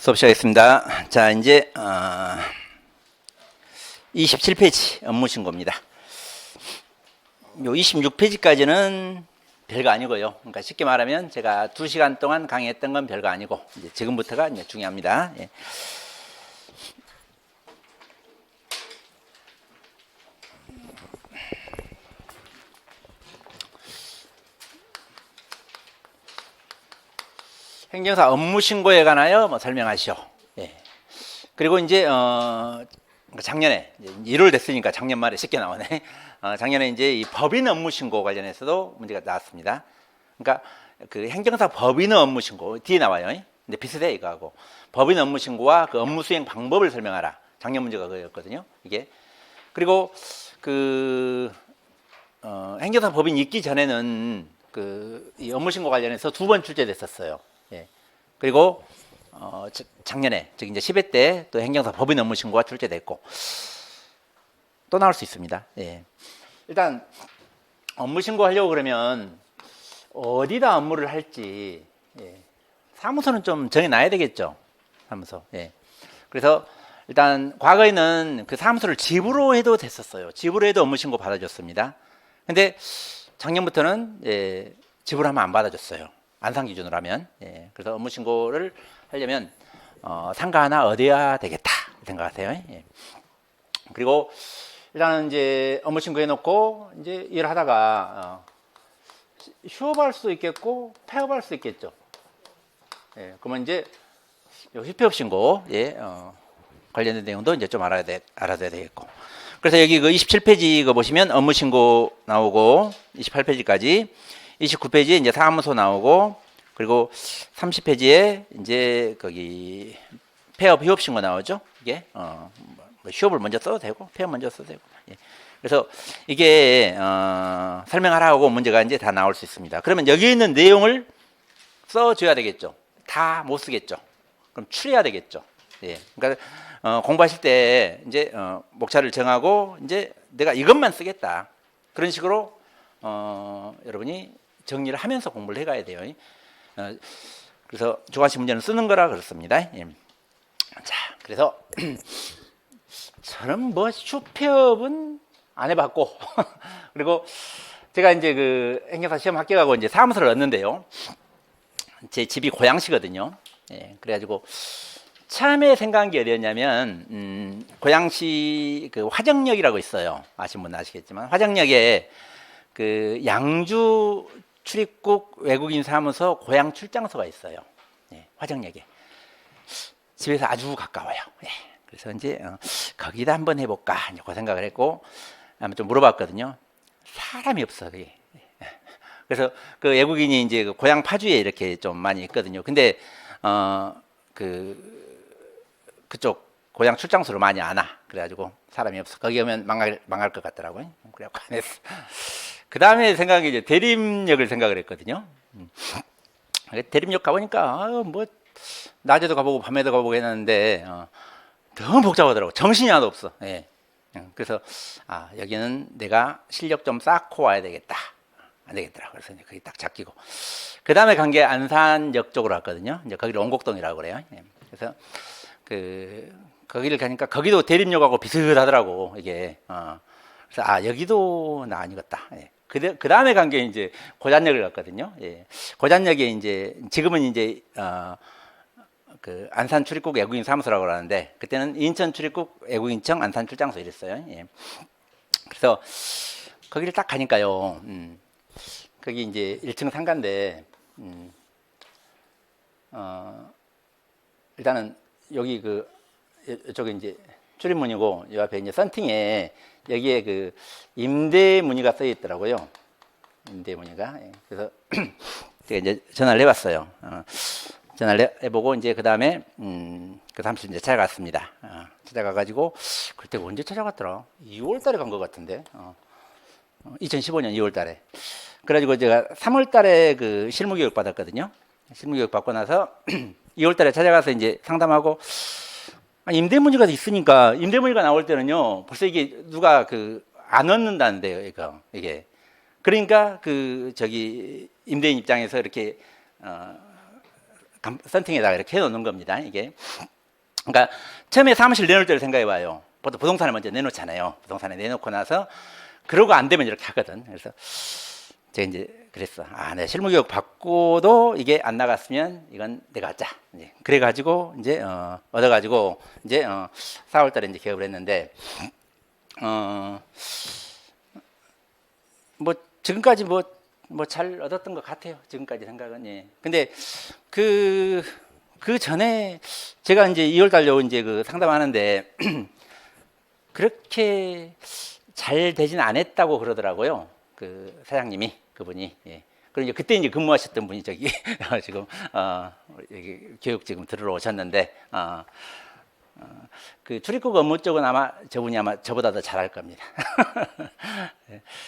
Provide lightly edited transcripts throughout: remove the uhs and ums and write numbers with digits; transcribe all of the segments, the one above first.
수업 시작하겠습니다. 자, 이제 27페이지 업무 신고입니다. 요 26페이지까지는 별거 아니고요. 그러니까 쉽게 말하면 제가 2시간 동안 강의했던 건 별거 아니고 이제 지금부터가 이제 중요합니다. 예. 행정사 업무 신고에 관하여 뭐 설명하시오. 예. 그리고 이제 작년에 1월 됐으니까 작년 말에 쉽게 나오네. 작년에 이제 이 법인 업무 신고 관련해서도 문제가 나왔습니다. 그러니까 그 행정사 법인 업무 신고 뒤에 나와요. 근데 비슷해 이거하고 법인 업무 신고와 그 업무 수행 방법을 설명하라. 작년 문제가 그거였거든요. 이게 그리고 그 행정사 법인 있기 전에는 그 이 업무 신고 관련해서 2번 출제됐었어요. 예. 그리고 작년에 즉 이제 10회 때 또 행정사 법인 업무 신고가 출제됐고 또 나올 수 있습니다. 예. 일단 업무 신고하려고 그러면 어디다 업무를 할지 사무소는 좀 정해놔야 되겠죠. 사무소. 예. 그래서 일단 과거에는 그 사무소를 집으로 해도 됐었어요. 집으로 해도 업무 신고 받아줬습니다. 근데 작년부터는 집으로 하면 안 받아줬어요. 안산 기준으로 하면. 그래서 업무 신고를 하려면 상가 하나 얻어야 되겠다 생각하세요. 그리고 일단은 이제 업무 신고 해놓고 이제 일을 하다가 휴업할 수도 있겠고 폐업할 수도 있겠죠. 그러면 이제 휴폐업 신고 관련된 내용도 이제 좀 알아둬야 되겠고. 그래서 여기 그 27페이지 거 보시면 업무 신고 나오고 28페이지까지 29페이지에 이제 사무소 나오고 그리고 30페이지에 이제 거기 폐업 휴업 신고 나오죠. 이게 뭐 휴업을 먼저 써도 되고 폐업 먼저 써도 되고. 그래서 이게 설명하라고 문제가 이제 다 나올 수 있습니다. 그러면 여기 있는 내용을 써줘야 되겠죠. 다 못 쓰겠죠. 그럼 추려야 되겠죠. 그러니까 공부하실 때 이제 목차를 정하고 이제 내가 이것만 쓰겠다. 그런 식으로 여러분이 정리를 하면서 공부를 해가야 돼요. 그래서 주관식 문제는 쓰는 거라 그렇습니다. 자, 그래서 저는 뭐 휴폐업은 안 해봤고 그리고 제가 이제 그 행정사 시험 합격하고 이제 사무소를 얻는데요. 제 집이 고양시거든요. 그래가지고 처음에 생각한 게 어디였냐면 고양시 그 화정역이라고 있어요. 아시는 분 아시겠지만 화정역에 그 양주 출입국 외국인 사무소 고양 출장소가 있어요. 화정역에 집에서 아주 가까워요. 그래서 이제 거기다 한번 해볼까 그 생각을 했고 한번 좀 물어봤거든요. 사람이 없어. 그게. 그래서 그 외국인이 이제 그 고향 파주에 이렇게 좀 많이 있거든요. 근데 그쪽 고향 출장소를 많이 안 와. 그래가지고 사람이 없어. 거기 오면 망할 것 같더라고요. 그래갖고 안 했어. 그 다음에 생각이 이제 대림역을 생각을 했거든요. 대림역 가보니까 뭐 낮에도 가보고 밤에도 가보고 했는데 너무 복잡하더라고. 정신이 하나도 없어. 그래서 여기는 내가 실력 좀 쌓고 와야 되겠다. 안 되겠더라. 그래서 이제 거기 딱 잡히고. 그 다음에 간 게 안산역 쪽으로 갔거든요. 이제 거기를 원곡동이라고 그래요. 그래서 거기를 가니까 거기도 대림역하고 비슷하더라고 이게. 그래서 여기도 나 아니겠다. 그 다음에 간 게 이제 고잔역을 갔거든요. 고잔역에 이제 지금은 이제 그 안산 출입국 외국인 사무소라고 그러는데 그때는 인천 출입국 외국인청 안산 출장소 이랬어요. 그래서 거기를 딱 가니까요. 거기 이제 1층 상가인데 일단은 여기 이쪽에 이제 출입문이고 이 앞에 이제 썬팅에 여기에 그 임대 문의가 써 있더라고요. 임대 문의가. 그래서 제가 이제 전화를 해봤어요. 전화를 해보고 이제 그 다음에 그 사무실 이제 찾아갔습니다. 찾아가가지고 그때 언제 찾아갔더라? 2월달에 간 것 같은데. 2015년 2월달에. 그래가지고 제가 3월달에 그 실무교육 받았거든요. 실무교육 받고 나서 2월달에 찾아가서 이제 상담하고 임대 문의가 있으니까 임대 문의가 나올 때는요 벌써 이게 누가 안 얻는다는데요. 이게 그러니까 임대인 입장에서 이렇게 썬팅에다가 이렇게 해놓는 겁니다. 이게. 그러니까 처음에 사무실 내놓을 때를 생각해봐요. 보통 부동산을 먼저 내놓잖아요. 부동산에 내놓고 나서 그러고 안 되면 이렇게 하거든. 그래서 제가 이제 그랬어. 내가 실무교육 받고도 이게 안 나갔으면 이건 내가 하자. 이제 그래가지고 이제 얻어가지고 이제 4월달에 이제 개업을 했는데 뭐 지금까지 뭐 잘 얻었던 것 같아요. 지금까지 생각은. 예. 근데 그 전에 제가 이제 2월달요 이제 그 상담하는데 그렇게 잘 되진 않았다고 그러더라고요. 그 사장님이 그분이. 예. 그리고 이제 그때 이제 근무하셨던 분이 저기 지금 여기 교육 지금 들으러 오셨는데 그 출입국 업무 쪽은 아마 저분이 아마 저보다 더 잘할 겁니다.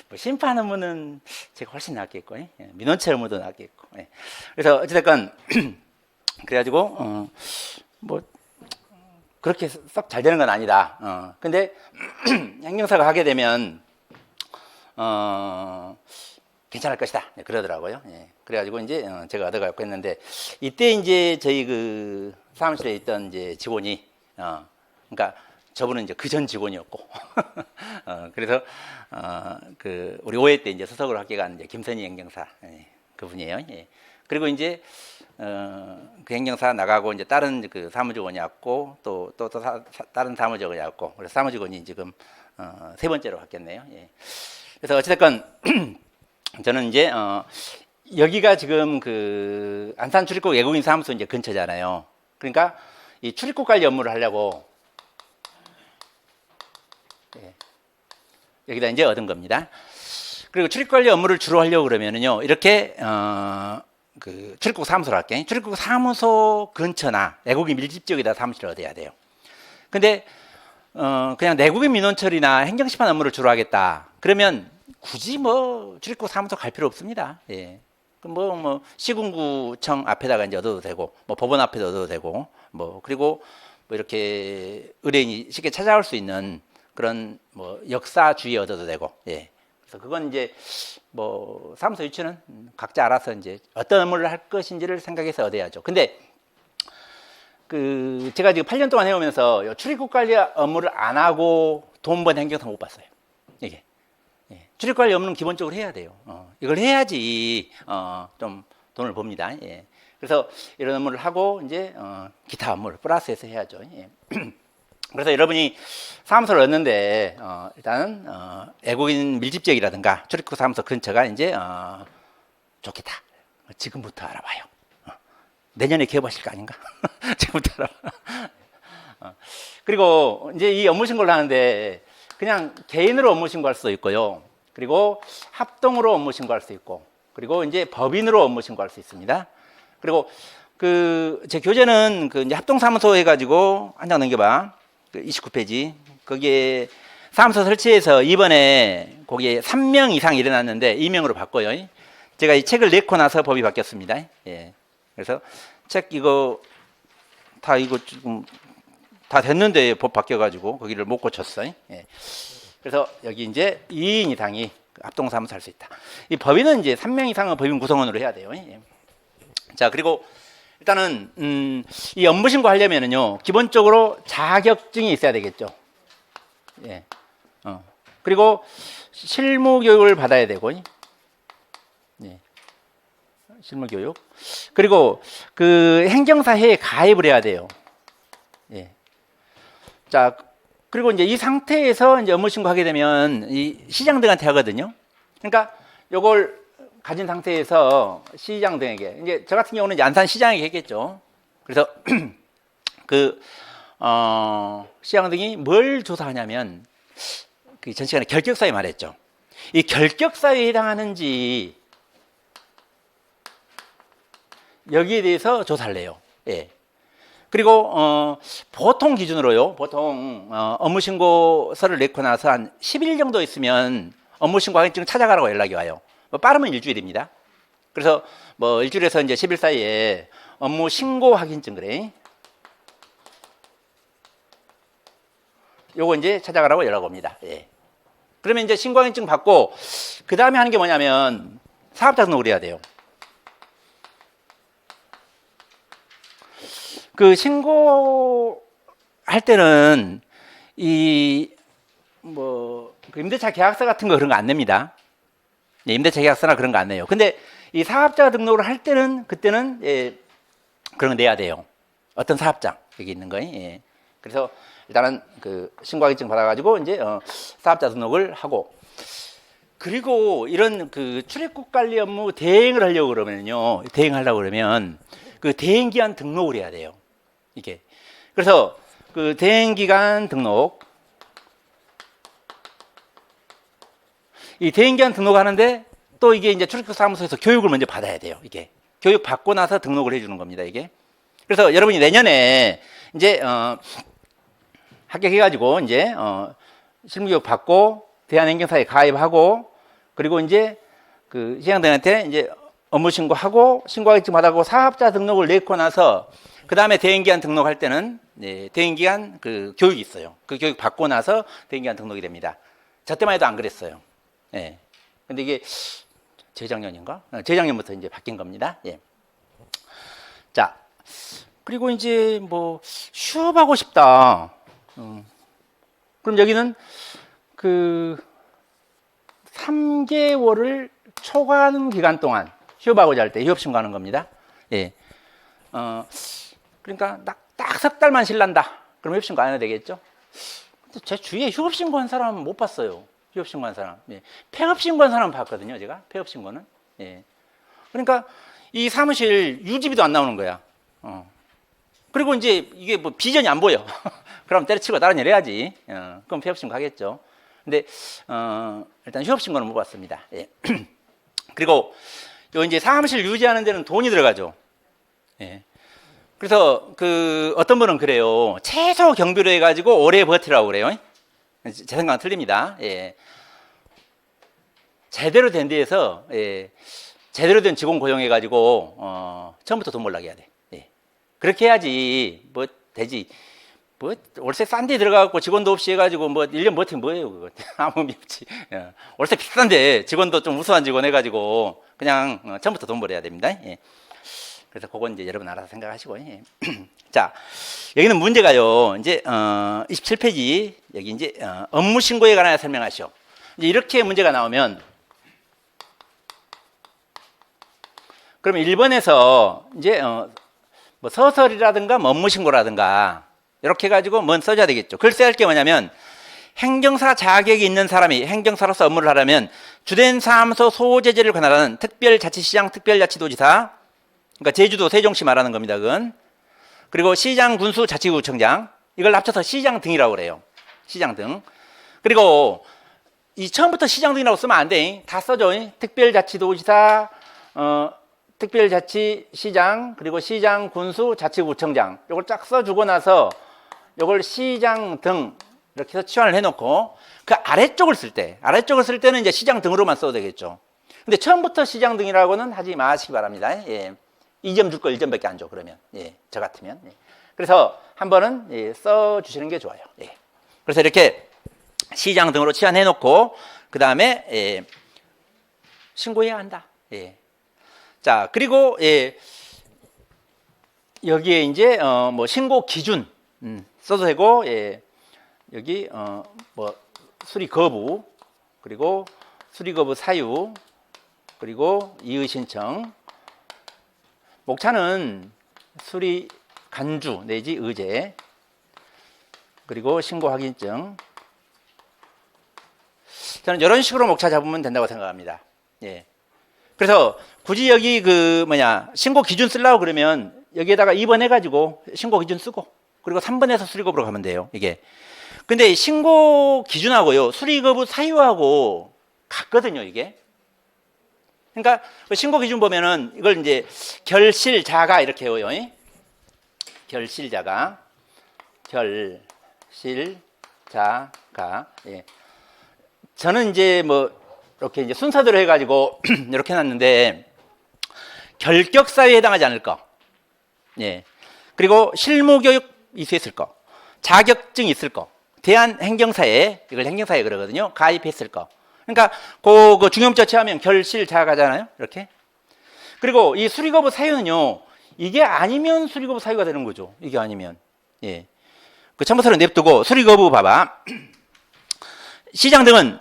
뭐 심판 업무는 제가 훨씬 낫겠고, 예. 민원체 업무도 낫겠고. 예. 그래서 어찌됐건 그래가지고 뭐 그렇게 썩 잘 되는 건 아니다. 근데 행정사가 하게 되면 괜찮을 것이다. 네, 그러더라고요. 예. 그래가지고 이제 제가 얻어갖고 했는데 이때 이제 저희 그 사무실에 있던 이제 직원이 그러니까 저분은 이제 그 전 직원이었고 그래서 그 우리 5회 때 이제 수석으로 합격한 이제 김선희 행정사 그분이에요. 예. 그리고 이제 그 행정사 나가고 이제 다른 그 사무직원이 왔고 또 다른 사무직원이 왔고 그래서 사무직원이 지금 세 번째로 바뀌었네요. 예. 그래서 어찌됐건 저는 이제 여기가 지금 그 안산 출입국 외국인 사무소 이제 근처잖아요. 그러니까 이 출입국 관리 업무를 하려고 여기다 이제 얻은 겁니다. 그리고 출입국 관리 업무를 주로 하려고 그러면은요, 이렇게 그 출입국 사무소로 할게. 출입국 사무소 근처나 외국인 밀집 지역에다 사무실을 얻어야 돼요. 근데 그냥 내국인 민원 처리나 행정심판 업무를 주로 하겠다. 그러면 굳이 뭐 출입국 사무소 갈 필요 없습니다. 예. 뭐 시군구청 앞에다가 이제 얻어도 되고, 뭐 법원 앞에도 얻어도 되고, 뭐 그리고 뭐 이렇게 의뢰인이 쉽게 찾아올 수 있는 그런 뭐 역사 주위에 얻어도 되고, 예. 그래서 그건 이제 뭐 사무소 유치는 각자 알아서 이제 어떤 업무를 할 것인지를 생각해서 얻어야죠. 근데 그 제가 지금 8년 동안 해오면서 출입국 관리 업무를 안 하고 돈 번 행정사 못 봤어요. 이게. 출입 관리 업무는 기본적으로 해야 돼요. 이걸 해야지 좀 돈을 법니다. 예. 그래서 이런 업무를 하고 이제 기타 업무를 플러스해서 해야죠. 예. 그래서 여러분이 사무소를 얻는데 일단은 외국인 밀집 지역이라든가 출입국 사무소 근처가 이제 좋겠다. 지금부터 알아봐요. 내년에 개업하실 거 아닌가? 지금부터 알아봐. 그리고 이제 이 업무 신고를 하는데 그냥 개인으로 업무 신고할 수도 있고요. 그리고 합동으로 업무 신고할 수 있고, 그리고 이제 법인으로 업무 신고할 수 있습니다. 그리고 그 제 교재는 그 이제 합동사무소 해가지고 한 장 넘겨봐. 그 29페이지. 거기에 사무소 설치해서 이번에 거기에 3명 이상 일어났는데 2명으로 바꿔요. 제가 이 책을 내고 나서 법이 바뀌었습니다. 예. 그래서 책 이거 지금 다 됐는데 법 바뀌어가지고 거기를 못 고쳤어요. 예. 그래서 여기 이제 2인 이상이 합동사무소 할 수 있다. 이 법인은 이제 3명 이상은 법인 구성원으로 해야 돼요. 예. 자, 그리고 일단은 이 업무 신고 하려면은요, 기본적으로 자격증이 있어야 되겠죠. 예. 그리고 실무 교육을 받아야 되고, 예. 실무 교육. 그리고 그 행정사회에 가입을 해야 돼요. 예. 자, 그리고 이제 이 상태에서 이제 업무 신고하게 되면 이 시장 등한테 하거든요. 그러니까 요걸 가진 상태에서 시장 등에게, 이제 저 같은 경우는 이제 안산 시장에게 했겠죠. 그래서 그 시장 등이 뭘 조사하냐면 그 전 시간에 결격사유 말했죠. 이 결격사유에 해당하는지 여기에 대해서 조사를 해요. 예. 그리고 보통 기준으로요. 보통 업무 신고서를 내고 나서 한 10일 정도 있으면 업무 신고 확인증 찾아가라고 연락이 와요. 뭐 빠르면 일주일입니다. 그래서 뭐 일주일에서 이제 10일 사이에 업무 신고 확인증 그래. 요거 이제 찾아가라고 연락 옵니다. 예. 그러면 이제 신고 확인증 받고 그 다음에 하는 게 뭐냐면 사업자 등록을 해야 돼요. 그 신고할 때는 이 뭐 그 임대차 계약서 같은 거 그런 거 안 냅니다. 예, 임대차 계약서나 그런 거 안 내요. 근데 이 사업자 등록을 할 때는 그때는 예, 그런 거 내야 돼요. 어떤 사업장 여기 있는 거예요. 예. 그래서 일단은 그 신고하기증 받아가지고 이제 사업자 등록을 하고, 그리고 이런 그 출입국 관리 업무 대행을 하려고 그러면요, 대행하려고 그러면 그 대행 기간 등록을 해야 돼요. 이게 그래서 그 대행 기간 등록, 이 대행 기간 등록하는데 또 이게 이제 출입국 사무소에서 교육을 먼저 받아야 돼요. 이게 교육 받고 나서 등록을 해주는 겁니다. 이게 그래서 여러분이 내년에 이제 합격해가지고 이제 실무교육 받고 대한행정사에 가입하고, 그리고 이제 그 시장등한테 이제 업무 신고하고 신고하기증 받아고 사업자 등록을 내고 나서 그 다음에 대행기한 등록할 때는 네, 대행기한 그 교육이 있어요. 그 교육 받고 나서 대행기한 등록이 됩니다. 저 때만 해도 안 그랬어요. 예. 근데 이게 재작년인가? 재작년부터 이제 바뀐 겁니다. 예. 자, 그리고 이제 뭐 휴업하고 싶다. 그럼 여기는 그 3개월을 초과하는 기간 동안 휴업하고자 할 때 휴업 신고하는 겁니다. 예. 그러니까 딱 석 달만 실난다. 그럼 휴업 신고 안 해도 되겠죠? 근데 제 주위에 휴업 신고한 사람은 못 봤어요. 휴업 신고한 사람. 예. 폐업 신고한 사람 봤거든요, 제가. 폐업 신고는. 예. 그러니까 이 사무실 유지비도 안 나오는 거야. 그리고 이제 이게 뭐 비전이 안 보여. 그럼 때려치고 다른 일 해야지. 그럼 폐업 신고 하겠죠. 근데 일단 휴업 신고는 못 봤습니다. 예. 그리고 요 이제 사무실 유지하는 데는 돈이 들어가죠. 예. 그래서 그 어떤 분은 그래요. 최소 경비로 해가지고 오래 버티라고 그래요. 제 생각은 틀립니다. 예. 제대로 된 데에서 예. 제대로 된 직원 고용해가지고 처음부터 돈 벌라게 해야 돼. 예. 그렇게 해야지 뭐 되지. 뭐 월세 싼 데 들어가고 직원도 없이 해가지고 뭐 1년 버티면 뭐예요 그거. 아무 의미 없지. 예. 월세 비싼데 직원도 좀 우수한 직원 해가지고 그냥 처음부터 돈 벌어야 됩니다. 예. 그래서 그건 이제 여러분 알아서 생각하시고. 예. 자, 여기는 문제가요. 이제 27페이지 여기 이제 업무 신고에 관하여 설명하시오. 이제 이렇게 문제가 나오면 그러면 1번에서 이제 뭐 서설이라든가 뭐 업무 신고라든가 이렇게 해가지고 뭔 써줘야 되겠죠. 글 써야 할 게 뭐냐면 행정사 자격이 있는 사람이 행정사로서 업무를 하려면 주된 사무소 소재지를 관할하는 특별자치시장 특별자치도지사, 그러니까 제주도 세종시 말하는 겁니다. 그건. 그리고 시장 군수 자치구청장, 이걸 합쳐서 시장 등이라고 그래요. 시장 등. 그리고 이 처음부터 시장 등이라고 쓰면 안 돼. 다 써줘. 특별자치도지사, 특별자치시장, 그리고 시장 군수 자치구청장, 이걸 쫙 써주고 나서 이걸 시장 등 이렇게 해서 치환을 해놓고 그 아래쪽을 쓸 때는 이제 시장 등으로만 써도 되겠죠. 근데 처음부터 시장 등이라고는 하지 마시기 바랍니다. 예. 2점 줄 거 1점밖에 안 줘, 그러면. 예. 저 같으면. 예. 그래서 한 번은 예, 써주시는 게 좋아요. 예. 그래서 이렇게 시장 등으로 치환해놓고 그 다음에 예, 신고해야 한다. 예. 자, 그리고 예, 여기에 이제 뭐 신고 기준 써도 되고, 예, 여기 뭐 수리 거부, 그리고 수리 거부 사유, 그리고 이의 신청, 목차는 수리 간주 내지 의제, 그리고 신고 확인증. 저는 이런 식으로 목차 잡으면 된다고 생각합니다. 예. 그래서 굳이 여기 그 신고 기준 쓰려고 그러면 여기에다가 2번 해가지고 신고 기준 쓰고, 그리고 3번에서 수리거부로 가면 돼요. 이게. 근데 신고 기준하고요, 수리거부 사유하고 같거든요, 이게. 그러니까 신고 기준 보면은 이걸 이제 결실자가 이렇게 해요. 결실자가. 예. 저는 이제 뭐 이렇게 이제 순서대로 해가지고 이렇게 해놨는데 결격사유에 해당하지 않을 거. 예. 그리고 실무교육 이수했을 거. 자격증 있을 거. 대한행정사에, 이걸 행정사에 그러거든요. 가입했을 거. 그러니까 그 중요점 처치하면 결실자가잖아요. 이렇게. 그리고 이 수리거부 사유는요, 이게 아니면 수리거부 사유가 되는 거죠. 이게 아니면. 예. 그 참고서를 냅두고 수리거부 봐봐. 시장 등은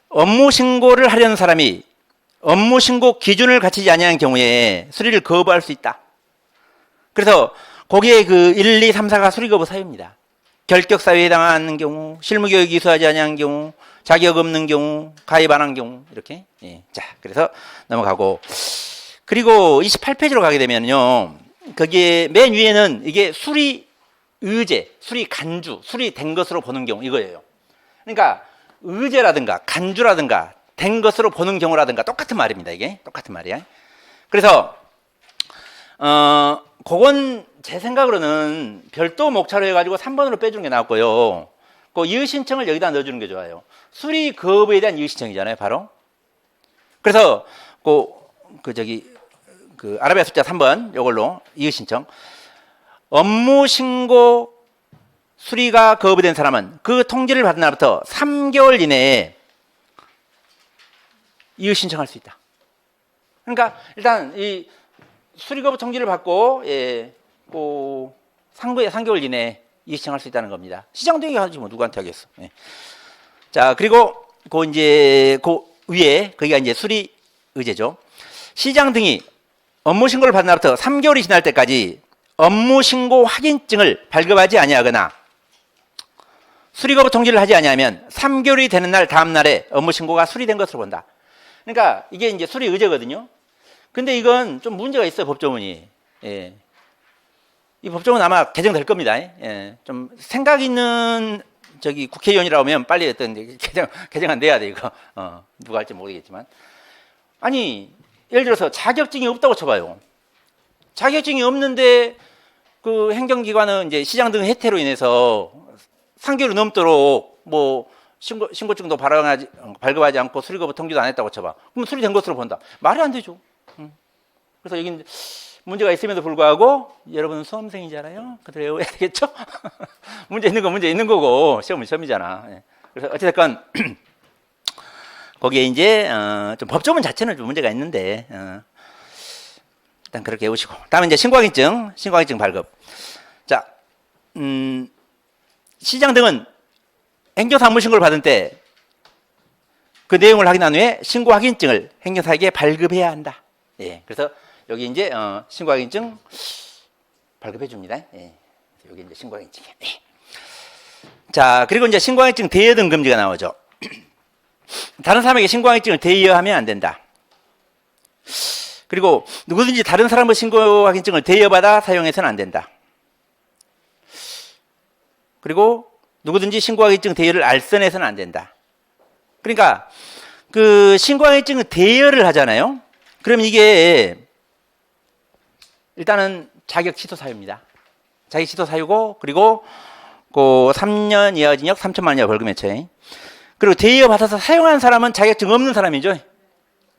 업무 신고를 하려는 사람이 업무 신고 기준을 갖추지 아니한 경우에 수리를 거부할 수 있다. 그래서 거기에 그 1, 2, 3, 4가 수리거부 사유입니다. 결격 사유에 해당하는 경우, 실무교육 이수하지 아니한 경우, 자격 없는 경우, 가입 안 한 경우 이렇게. 예. 자, 그래서 넘어가고 그리고 28페이지로 가게 되면요. 거기에 맨 위에는 이게 수리 의제, 수리 간주, 수리된 것으로 보는 경우 이거예요. 그러니까 의제라든가 간주라든가 된 것으로 보는 경우라든가 똑같은 말입니다. 이게 똑같은 말이야. 그래서 그건 제 생각으로는 별도 목차로 해가지고 3번으로 빼주는 게 나왔고요. 그 이의 신청을 여기다 넣어주는 게 좋아요. 수리 거부에 대한 이의 신청이잖아요, 바로. 그래서 그 아라비아 숫자 3번 요걸로 이의 신청. 업무 신고 수리가 거부된 사람은 그 통지를 받은 날부터 3개월 이내에 이의 신청할 수 있다. 그러니까 일단 이 수리 거부 통지를 받고 상부에 3개월 이내에 이의 신청할 수 있다는 겁니다. 시장등이 하지 뭐 누구한테 하겠어. 예. 자, 그리고 그 위에 거기가 이제 수리 의제죠. 시장 등이 업무 신고를 받은 날부터 3개월이 지날 때까지 업무 신고 확인증을 발급하지 아니하거나 수리 거부 통지를 하지 아니하면 3개월이 되는 날 다음 날에 업무 신고가 수리된 것으로 본다. 그러니까 이게 이제 수리 의제거든요. 근데 이건 좀 문제가 있어요, 법조문이. 예. 이 법조문 아마 개정될 겁니다. 예. 좀 생각 있는 국회의원이라고 하면 빨리 어떤 개정안 돼야 돼, 이거. 누가 할지 모르겠지만. 아니, 예를 들어서 자격증이 없다고 쳐봐요. 자격증이 없는데 그 행정기관은 이제 시장 등 혜택으로 인해서 3개월이 넘도록 뭐 신고증도 발급하지 않고 수리 거부 통지도 안 했다고 쳐봐. 그럼 수리된 것으로 본다. 말이 안 되죠. 그래서 여기 문제가 있음에도 불구하고 여러분은 수험생이잖아요. 그대로 외워야 되겠죠? 문제 있는 거 문제 있는 거고 시험은 시험이잖아. 그래서 어찌됐건 거기에 이제 좀 법조문 자체는 좀 문제가 있는데 일단 그렇게 외우시고 다음에 이제 신고확인증 발급. 자, 시장 등은 행정사 업무 신고를 받은 때 그 내용을 확인한 후에 신고 확인증을 행정사에게 발급해야 한다. 예, 그래서 여기 이제 신고 확인증 발급해 줍니다. 예, 여기 이제 신고 확인증. 예. 자, 그리고 이제 신고 확인증 대여 등 금지가 나오죠. 다른 사람에게 신고 확인증을 대여하면 안 된다. 그리고 누구든지 다른 사람의 신고 확인증을 대여받아 사용해서는 안 된다. 그리고 누구든지 신고 확인증 대여를 알선해서는 안 된다. 그러니까 그 신고 확인증을 대여를 하잖아요. 그럼 이게 일단은 자격 취소 사유입니다. 자격 취소 사유고 그리고 그 3년 이하 징역 3천만 원 이하 벌금에 처해. 그리고 대여 받아서 사용한 사람은 자격증 없는 사람이죠.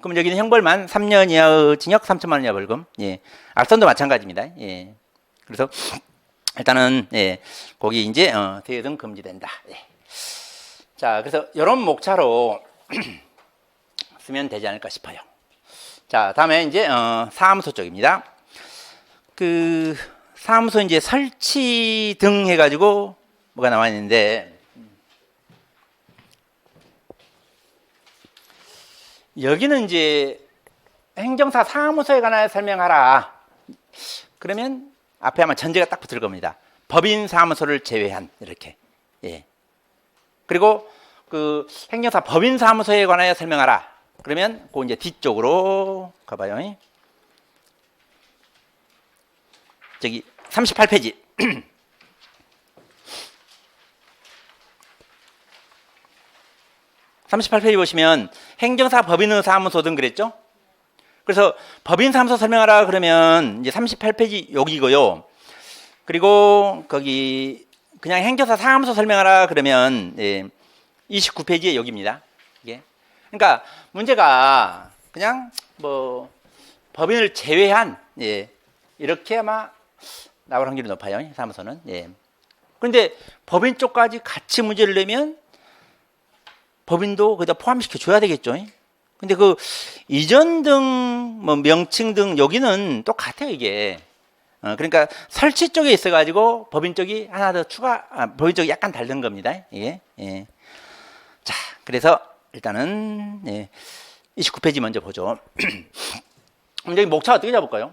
그럼 여기는 형벌만 3년 이하 징역 3천만 원 이하 벌금. 예. 알선도 마찬가지입니다. 예. 그래서 일단은 예. 거기 이제 대여 등 금지된다. 예. 자, 그래서 이런 목차로 쓰면 되지 않을까 싶어요. 자, 다음에 이제 사무소 쪽입니다. 그 사무소 이제 설치 등 해가지고 뭐가 나와 있는데 여기는 이제 행정사 사무소에 관하여 설명하라. 그러면 앞에 아마 전제가 딱 붙을 겁니다. 법인 사무소를 제외한 이렇게. 예. 그리고 그 행정사 법인 사무소에 관하여 설명하라. 그러면 그 이제 뒤쪽으로 가봐요. 저기 38페이지. 38페이지 보시면 행정사 법인 사무소 등 그랬죠? 그래서 법인 사무소 설명하라 그러면 이제 38페이지 여기고요. 그리고 거기 그냥 행정사 사무소 설명하라 그러면 29페이지에 여기입니다. 이게. 그러니까 문제가 그냥 뭐 법인을 제외한 이렇게 아마 나올 확률이 높아요. 사무소는. 그런데 법인 쪽까지 같이 문제를 내면 법인도 거기다 포함시켜 줘야 되겠죠. 근데 그 이전 등 뭐 명칭 등 여기는 똑같아요, 이게. 그러니까 설치 쪽에 있어가지고 법인 쪽이 하나 더 법인 쪽이 약간 다른 겁니다. 예. 예. 자, 그래서 일단은 29페이지 먼저 보죠. 여기 목차 어떻게 잡을까요?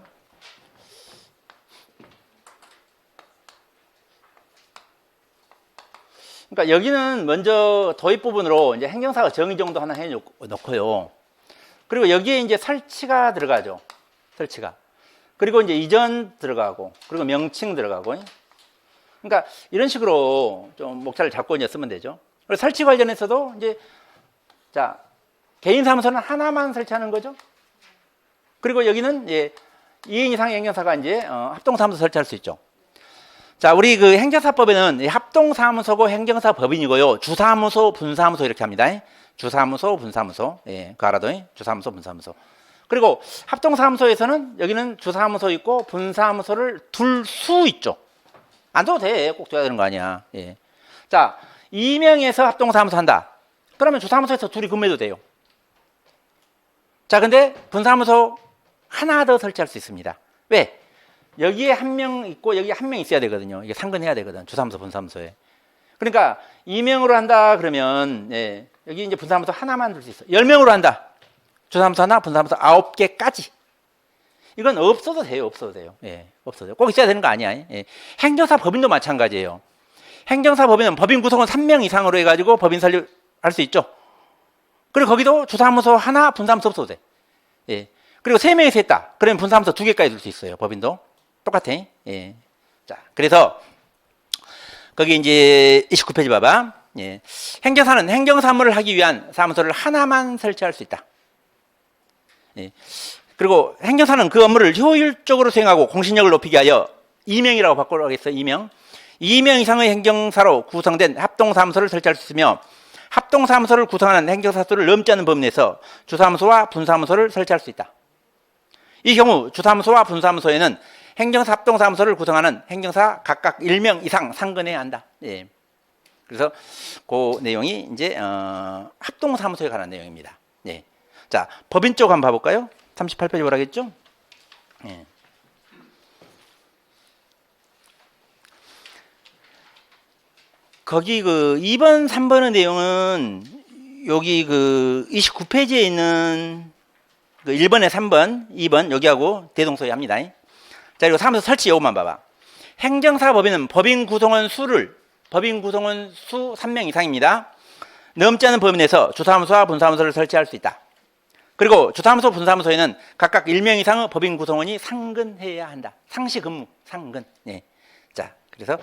그러니까 여기는 먼저 도입 부분으로 이제 행정사가 정의 정도 하나 해 놓고요. 그리고 여기에 이제 설치가 들어가죠. 설치가. 그리고 이제 이전 들어가고, 그리고 명칭 들어가고. 그러니까 이런 식으로 좀 목차를 잡고 이제 쓰면 되죠. 그리고 설치 관련해서도 이제 자, 개인 사무소는 하나만 설치하는 거죠. 그리고 여기는 이제 2인 이상의 행정사가 이제 합동사무소 설치할 수 있죠. 자, 우리 그 행정사법에는 합동사무소고 행정사법인이고요. 주사무소, 분사무소 이렇게 합니다. 주사무소, 분사무소. 예, 그거 알아도 주사무소, 분사무소. 그리고 합동사무소에서는 여기는 주사무소 있고 분사무소를 둘 수 있죠. 안 둬도 돼. 꼭 둬야 되는 거 아니야. 예. 자, 2명에서 합동사무소 한다. 그러면 주사무소에서 둘이 근무해도 돼요. 자, 근데 분사무소 하나 더 설치할 수 있습니다. 왜? 여기에 한 명 있고 여기에 한 명 있어야 되거든요. 이게 상근해야 되거든. 주사무소, 분사무소에. 그러니까 2명으로 한다 그러면 여기 이제 분사무소 하나만 둘 수 있어. 10명으로 한다. 주사무소 하나, 분사무소 9개까지. 이건 없어도 돼요. 없어도 돼요. 예, 없어도 돼요. 꼭 있어야 되는 거 아니야. 예. 행정사 법인도 마찬가지예요. 행정사 법인은 법인 구성은 3명 이상으로 해가지고 법인 설립할 수 있죠. 그리고 거기도 주사무소 하나, 분사무소 없어도 돼. 예. 그리고 3명이서 했다. 그러면 분사무소 2개까지 둘 수 있어요. 법인도. 똑같아. 예. 자, 그래서 거기 이제 29페이지 봐봐. 예. 행정사는 행정사무를 하기 위한 사무소를 하나만 설치할 수 있다. 예. 그리고 행정사는 그 업무를 효율적으로 수행하고 공신력을 높이기 위하여 2명이라고 바꾸라고 했어요. 2명. 2명 이상의 행정사로 구성된 합동사무소를 설치할 수 있으며 합동사무소를 구성하는 행정사 수를 넘지 않는 범위 내에서 주사무소와 분사무소를 설치할 수 있다. 이 경우 주사무소와 분사무소에는 행정사 합동사무소를 구성하는 행정사 각각 1명 이상 상근해야 한다. 예. 그래서 그 내용이 이제 합동사무소에 관한 내용입니다. 예. 자, 법인 쪽 한번 봐볼까요? 38페이지 뭐라겠죠? 예. 거기 그 2번, 3번의 내용은 여기 그 29페이지에 있는 그 1번에 3번, 2번 여기하고 대동소이합니다. 자, 그리고 사무소 설치 요것만 봐봐. 행정사 법인은 법인 구성원 수 3명 이상입니다. 넘지 않은 범위 내에서 주사무소와 분사무소를 설치할 수 있다. 그리고 주사무소, 분사무소에는 각각 1명 이상의 법인 구성원이 상근해야 한다. 상시 근무, 상근. 예. 자, 그래서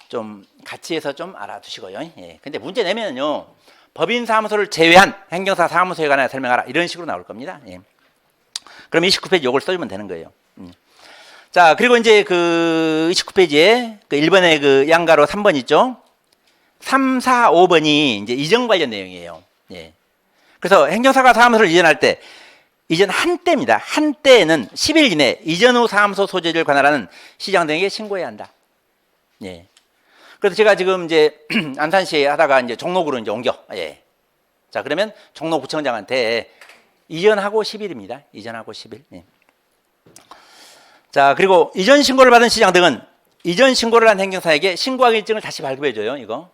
좀 같이 해서 좀 알아두시고요. 예. 근데 문제 내면은요, 법인 사무소를 제외한 행정사 사무소에 관하여 설명하라. 이런 식으로 나올 겁니다. 예. 그럼 29페이지 요걸 써주면 되는 거예요. 자, 그리고 이제 그 29페이지에 그 1번에 그 양가로 3번 있죠? 3, 4, 5번이 이제 이전 관련 내용이에요. 예. 그래서 행정사가 사무소를 이전할 때, 이전 한때입니다. 한때에는 10일 이내 이전 후 사무소 소재를 관할하는 시장 등에게 신고해야 한다. 예. 그래서 제가 지금 이제 안산시에 하다가 이제 종로구로 이제 옮겨. 예. 자, 그러면 종로구청장한테 이전하고 10일입니다. 이전하고 10일. 예. 자, 그리고 이전 신고를 받은 시장 등은 이전 신고를 한 행정사에게 신고하기 일증을 다시 발급해줘요. 이거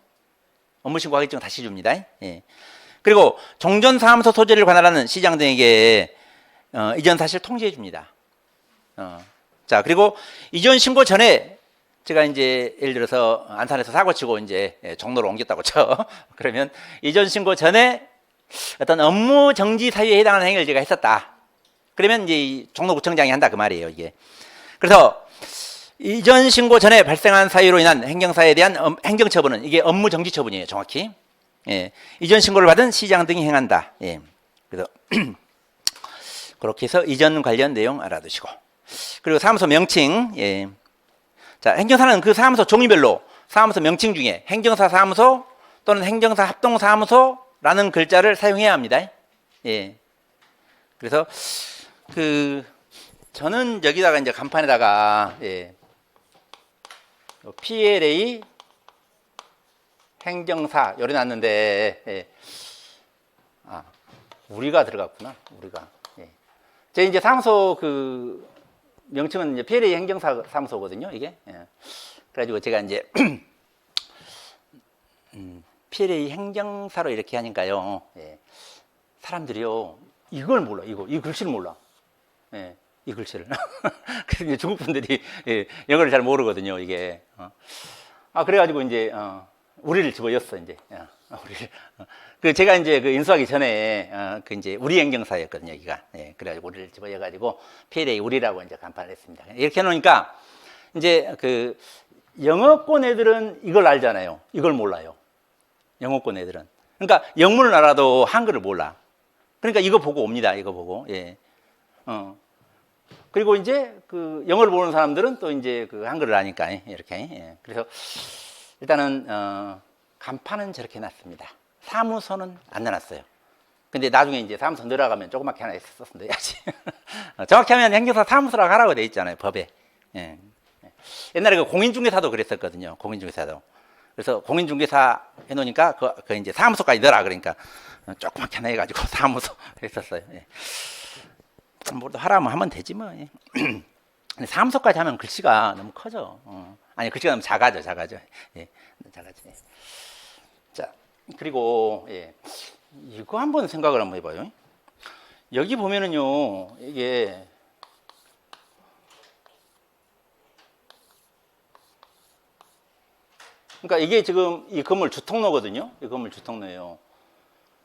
업무 신고하기 일증 다시 줍니다. 예. 그리고 종전 사무소 소재를 관할하는 시장 등에게 이전 사실 통지해 줍니다. 자, 그리고 이전 신고 전에 제가 이제 예를 들어서 안산에서 사고 치고 이제 종로로 옮겼다고 쳐. 그러면 이전 신고 전에 어떤 업무 정지 사유에 해당하는 행위를 제가 했었다. 그러면 이제 종로구청장이 한다 그 말이에요, 이게. 그래서 이전 신고 전에 발생한 사유로 인한 행정사에 대한 행정처분은 이게 업무 정지 처분이에요, 정확히. 예. 이전 신고를 받은 시장 등이 행한다. 예. 그래서 그렇게 해서 이전 관련 내용 알아두시고. 그리고 사무소 명칭. 예. 자, 행정사는 그 사무소 종류별로 사무소 명칭 중에 행정사 사무소 또는 행정사 합동사무소라는 글자를 사용해야 합니다. 예. 그래서 저는 여기다가 이제 간판에다가 예. PLA 행정사 요래 놨는데 예. 우리가 들어갔구나. 우리가. 예. 제 이제 사무소 명칭은 이제 PLA 행정사무소거든요, 이게. 예. 그래가지고 제가 이제 PLA 행정사로 이렇게 하니까요. 예. 사람들이요, 이걸 몰라, 이 글씨를 몰라. 예. 이 글씨를. 그래서 이제 중국 분들이 예, 영어를 잘 모르거든요, 이게. 그래가지고 이제 우리를 집어였어, 이제. 우리를. 그 제가 이제 그 인수하기 전에 그 이제 우리 행정사였거든요, 여기가. 예, 그래가지고 우리를 집어여가지고 PLA 우리라고 이제 간판을 했습니다. 이렇게 해놓으니까 이제 그 영어권 애들은 이걸 알잖아요. 이걸 몰라요. 영어권 애들은. 그러니까 영문을 알아도 한글을 몰라. 그러니까 이거 보고 옵니다. 이거 보고. 예. 그리고 이제 그 영어를 모르는 사람들은 또 이제 그 한글을 아니까 이렇게. 예. 그래서 일단은 간판은 저렇게 해놨습니다. 사무소는 안 내놨어요. 근데 나중에 이제 사무소 늘어가면 조그맣게 하나 있었으면 돼야지. 정확히 하면 행정사 사무소라고 하라고 돼 있잖아요, 법에. 예. 옛날에 그 공인중개사도 그랬었거든요. 공인중개사도. 그래서 공인중개사 해놓으니까 그 이제 사무소까지 넣어라 그러니까 조그맣게 하나 해가지고 사무소 했었어요. 예. 뭐도 하라면 하면 되지 뭐. 예. 근데 사무소까지 하면 글씨가 너무 커져. 아니 글씨가 너무 작아져. 예. 작아지. 예. 자 그리고 예. 이거 한번 생각을 한번 해봐요. 여기 보면은요 이게 그러니까 이게 지금 이 건물 주통로거든요. 이 건물 주통로예요.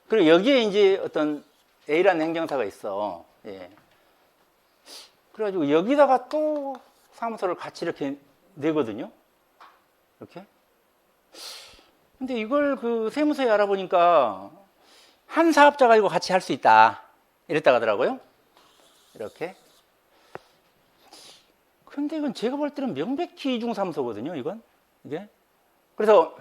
그리고 여기에 이제 어떤 A라는 행정사가 있어. 예. 그래가지고 여기다가 또 사무소를 같이 이렇게 내거든요. 이렇게. 근데 이걸 그 세무서에 알아보니까 한 사업자가 이거 같이 할 수 있다. 이랬다고 하더라고요. 이렇게. 근데 이건 제가 볼 때는 명백히 이중사무소거든요. 이건. 이게. 그래서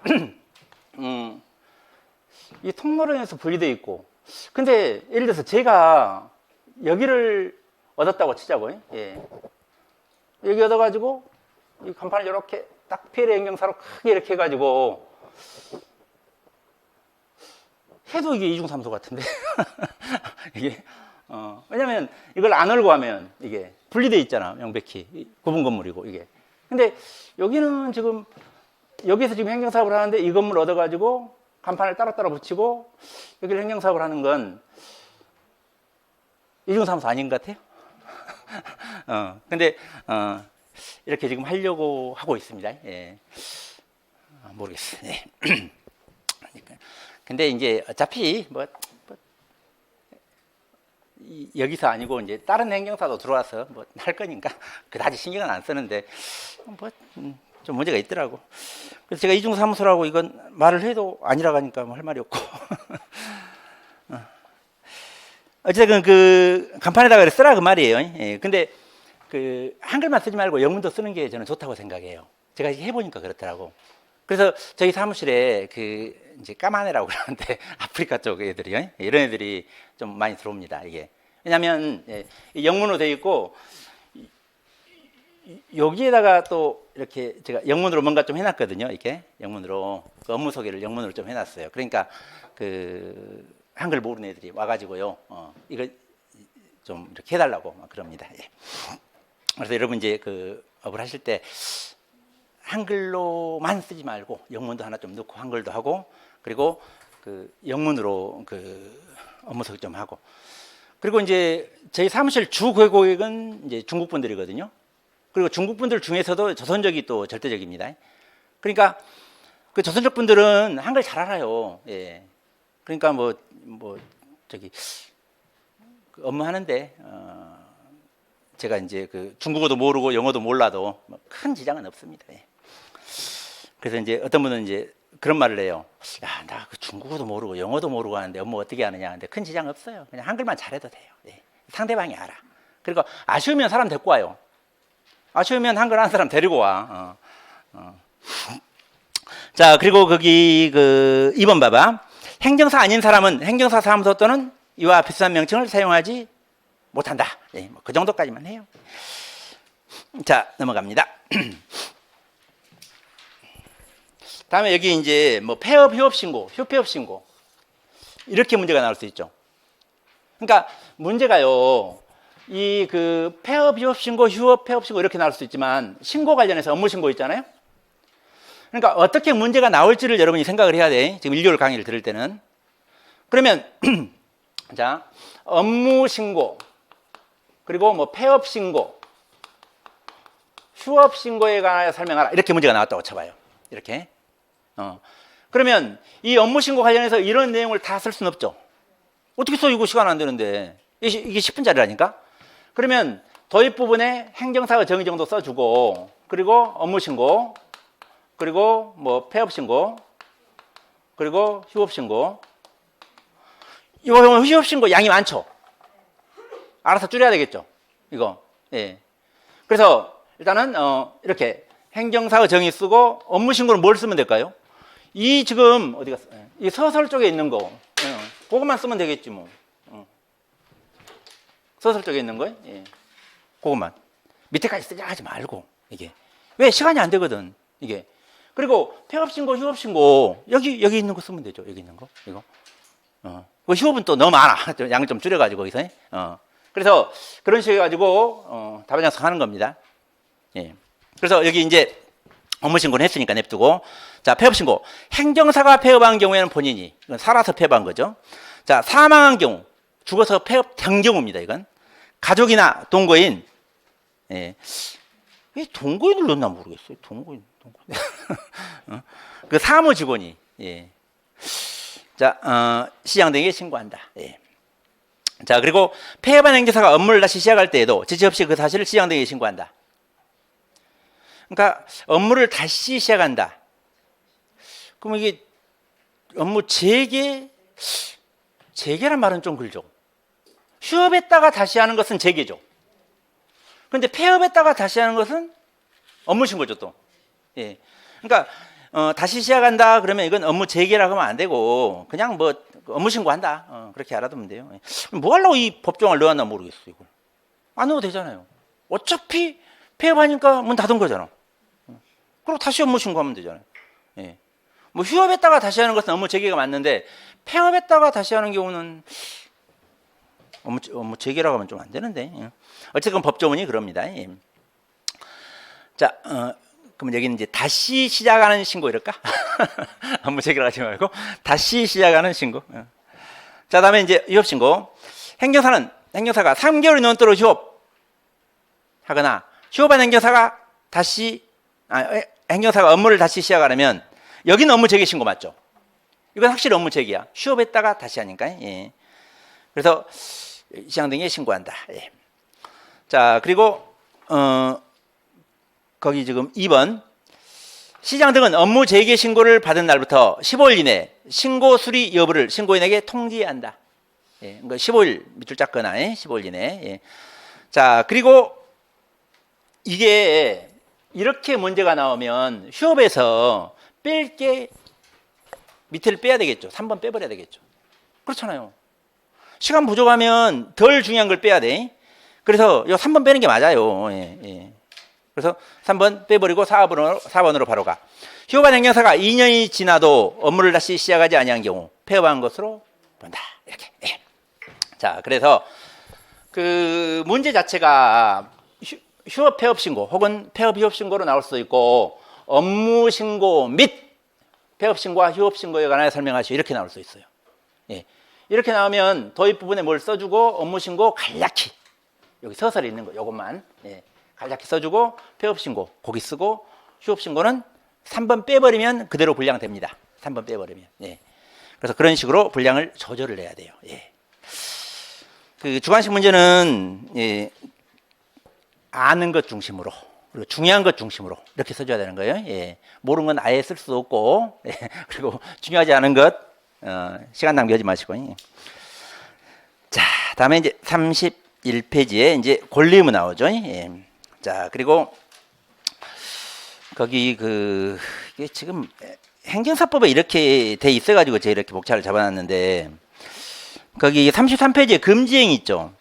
이 통로령에서 분리되어 있고 근데 예를 들어서 제가 여기를 얻었다고 치자고요. 예. 여기 얻어가지고 이 간판을 이렇게 딱 PLA 행정사로 크게 이렇게 해가지고 해도 이게 이중사무소 같은데 이게 왜냐면 이걸 안 얼고 하면 이게 분리되어 있잖아. 명백히 구분 건물이고 이게. 근데 여기는 지금 여기서 지금 행정사업을 하는데 이 건물 얻어가지고 간판을 따로따로 붙이고 여기를 행정사업을 하는 건 이중사무소 아닌 것 같아요. 근데 이렇게 지금 하려고 하고 있습니다. 예. 모르겠어요. 예. 근데 이제 어차피 여기서 아니고 이제 다른 행정사도 들어와서 뭐 할 거니까 그다지 신경은 안 쓰는데 좀 문제가 있더라고. 그래서 제가 이중사무소라고 이건 말을 해도 아니라고 하니까 뭐 할 말이 없고. 어쨌든 그 간판에다가 쓰라 그 말이에요. 예. 근데 그 한글만 쓰지 말고 영문도 쓰는 게 저는 좋다고 생각해요. 제가 해보니까 그렇더라고. 그래서 저희 사무실에 그 이제 까만 애라고 그러는데 아프리카 쪽 애들이요. 이런 애들이 좀 많이 들어옵니다. 이게. 왜냐면 예, 영문으로 되어 있고 여기에다가 또 이렇게 제가 영문으로 뭔가 좀 해놨거든요. 이렇게 영문으로 그 업무 소개를 영문으로 좀 해놨어요. 그러니까 그 한글 모르는 애들이 와가지고요. 이걸 좀 이렇게 해달라고 막 그럽니다. 예. 그래서 여러분 이제 그 업을 하실 때 한글로만 쓰지 말고 영문도 하나 좀 넣고 한글도 하고 그리고 그 영문으로 그 업무 소개 좀 하고 그리고 이제 저희 사무실 주 고객은 이제 중국 분들이거든요. 그리고 중국 분들 중에서도 조선족이 또 절대적입니다. 그러니까 그 조선족 분들은 한글 잘 알아요. 예. 그러니까 저기 그 업무하는데 제가 이제 그 중국어도 모르고 영어도 몰라도 큰 지장은 없습니다. 예. 그래서 이제 어떤 분은 이제 그런 말을 해요. 야, 나 그 중국어도 모르고 영어도 모르고 하는데 업무 어떻게 하느냐. 근데 큰 지장 없어요. 그냥 한글만 잘해도 돼요. 예. 상대방이 알아. 그리고 아쉬우면 사람 데리고 와요. 아쉬우면 한글 하는 사람 데리고 와. 자, 그리고 거기 그 2번 봐봐. 행정사 아닌 사람은 행정사 사무소 또는 이와 비슷한 명칭을 사용하지 못한다. 예, 그 정도까지만 해요. 자, 넘어갑니다. 다음에 여기 이제 뭐 폐업, 휴업 신고, 휴폐업 신고 이렇게 문제가 나올 수 있죠. 그러니까 문제가요. 이 그 폐업 휴업 신고, 휴업 폐업 신고 이렇게 나올 수 있지만 신고 관련해서 업무 신고 있잖아요. 그러니까 어떻게 문제가 나올지를 여러분이 생각을 해야 돼. 지금 1개월 강의를 들을 때는. 그러면 자, 업무 신고, 그리고 뭐 폐업 신고, 휴업 신고에 관하여 설명하라. 이렇게 문제가 나왔다고 쳐봐요. 이렇게. 그러면 이 업무 신고 관련해서 이런 내용을 다 쓸 수는 없죠. 어떻게 써? 이거 시간 안 되는데. 이게 10분짜리라니까? 그러면 도입 부분에 행정사의 정의 정도 써주고, 그리고 업무 신고, 그리고 뭐 폐업 신고, 그리고 휴업 신고. 이거 휴업 신고 양이 많죠? 알아서 줄여야 되겠죠? 이거. 예. 그래서 일단은 이렇게 행정사의 정의 쓰고 업무 신고는 뭘 쓰면 될까요? 이 지금 어디 갔어? 이 서설 쪽에 있는 거. 그것만 쓰면 되겠지 뭐. 서술 쪽에 있는 거예요? 예. 그것만. 밑에까지 쓰자 하지 말고, 이게. 왜? 시간이 안 되거든, 이게. 그리고 폐업신고, 휴업신고, 여기 있는 거 쓰면 되죠. 여기 있는 거. 이거. 그 휴업은 또 너무 많아. 양을 좀 줄여가지고, 거기서. 그래서 그런 식으로 해가지고, 답안 작성하는 겁니다. 예. 그래서 여기 이제 업무신고는 했으니까 냅두고. 자, 폐업신고. 행정사가 폐업한 경우에는 본인이, 이건 살아서 폐업한 거죠. 자, 사망한 경우. 죽어서 폐업된 경우입니다, 이건. 가족이나 동거인, 예. 왜 동거인을 넣나 모르겠어요. 동거인. 그 사무 직원이, 예. 자, 시장 등에 신고한다. 예. 자, 그리고 폐업한 행정사가 업무를 다시 시작할 때에도 지체 없이 그 사실을 시장 등에 신고한다. 그러니까 업무를 다시 시작한다. 그럼 이게 업무 재개란 말은 좀 그렇죠. 휴업했다가 다시 하는 것은 재개죠. 그런데 폐업했다가 다시 하는 것은 업무 신고죠, 또. 예. 그러니까 다시 시작한다 그러면 이건 업무 재개라고 하면 안 되고 그냥 뭐 업무 신고한다. 그렇게 알아두면 돼요. 뭐 하려고 이 법정을 넣었나 모르겠어, 이걸. 안 넣어도 되잖아요. 어차피 폐업하니까 문 닫은 거잖아. 그리고 다시 업무 신고하면 되잖아요. 예. 뭐 휴업했다가 다시 하는 것은 업무 재개가 맞는데 폐업했다가 다시 하는 경우는 업무 재개라고 하면 좀 안 되는데. 어쨌든 법조문이 그럽니다. 예. 자, 그럼 여기는 이제 다시 시작하는 신고 이럴까? 업무 재개라고 하지 말고 다시 시작하는 신고. 자, 다음에 이제 휴업 신고. 행정사가 3개월이 넘도록 휴업하거나 휴업한 행정사가 행정사가 업무를 다시 시작하려면 여기는 업무 재개 신고 맞죠? 이건 확실히 업무 재개야. 휴업했다가 다시 하니까. 예. 그래서 시장 등에 신고한다. 예. 자, 그리고 거기 지금 2번 시장 등은 업무 재개 신고를 받은 날부터 15일 이내 신고 수리 여부를 신고인에게 통지해야 한다. 예. 그러니까 15일 밑줄 짰거나 15일 이내. 예. 자, 그리고 이게 이렇게 문제가 나오면 휴업에서 뺄 게 밑에를 빼야 되겠죠. 3번 빼버려야 되겠죠. 그렇잖아요. 시간 부족하면 덜 중요한 걸 빼야 돼. 그래서 이 3번 빼는 게 맞아요. 예, 예. 그래서 3번 빼버리고 4번으로 바로 가. 휴업한 행정사가 2년이 지나도 업무를 다시 시작하지 아니한 경우 폐업한 것으로 본다. 이렇게. 예. 자, 그래서 그 문제 자체가 휴업 폐업 신고 혹은 폐업 휴업 신고로 나올 수도 있고 업무 신고 및 폐업 신고와 휴업 신고에 관하여 설명하시오 이렇게 나올 수 있어요. 예. 이렇게 나오면 도입 부분에 뭘 써주고 업무 신고 간략히 여기 서설에 있는 거 이것만 간략히 써주고 폐업 신고 거기 쓰고 휴업 신고는 3번 빼버리면 그대로 분량됩니다. 3번 빼버리면. 예. 그래서 그런 식으로 분량을 조절을 해야 돼요. 예. 그 주관식 문제는 아는 것 중심으로 그리고 중요한 것 중심으로 이렇게 써줘야 되는 거예요. 예. 모르는 건 아예 쓸 수 없고 그리고 중요하지 않은 것 시간 낭비하지 마시고. 예. 자, 다음에 이제 31페이지에 이제 권리의무 나오죠. 예. 자, 그리고 거기 이게 지금 행정사법에 이렇게 돼 있어가지고 제가 이렇게 목차를 잡아놨는데 거기 33페이지에 금지행위 있죠.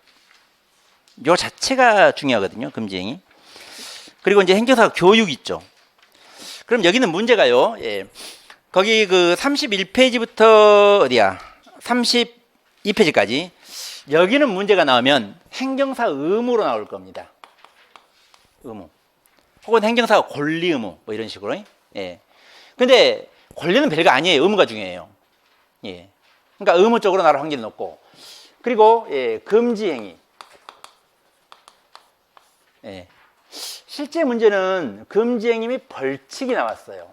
요 자체가 중요하거든요. 금지행위. 그리고 이제 행정사 교육 있죠. 그럼 여기는 문제가요. 예. 거기 그 31페이지부터 어디야? 32페이지까지 여기는 문제가 나오면 행정사 의무로 나올 겁니다. 의무. 혹은 행정사가 권리 의무 뭐 이런 식으로. 예. 근데 권리는 별거 아니에요. 의무가 중요해요. 예. 그러니까 의무 쪽으로 나올 확률이 높고. 그리고 예, 금지 행위. 예. 실제 문제는 금지 행위 및 벌칙이 나왔어요.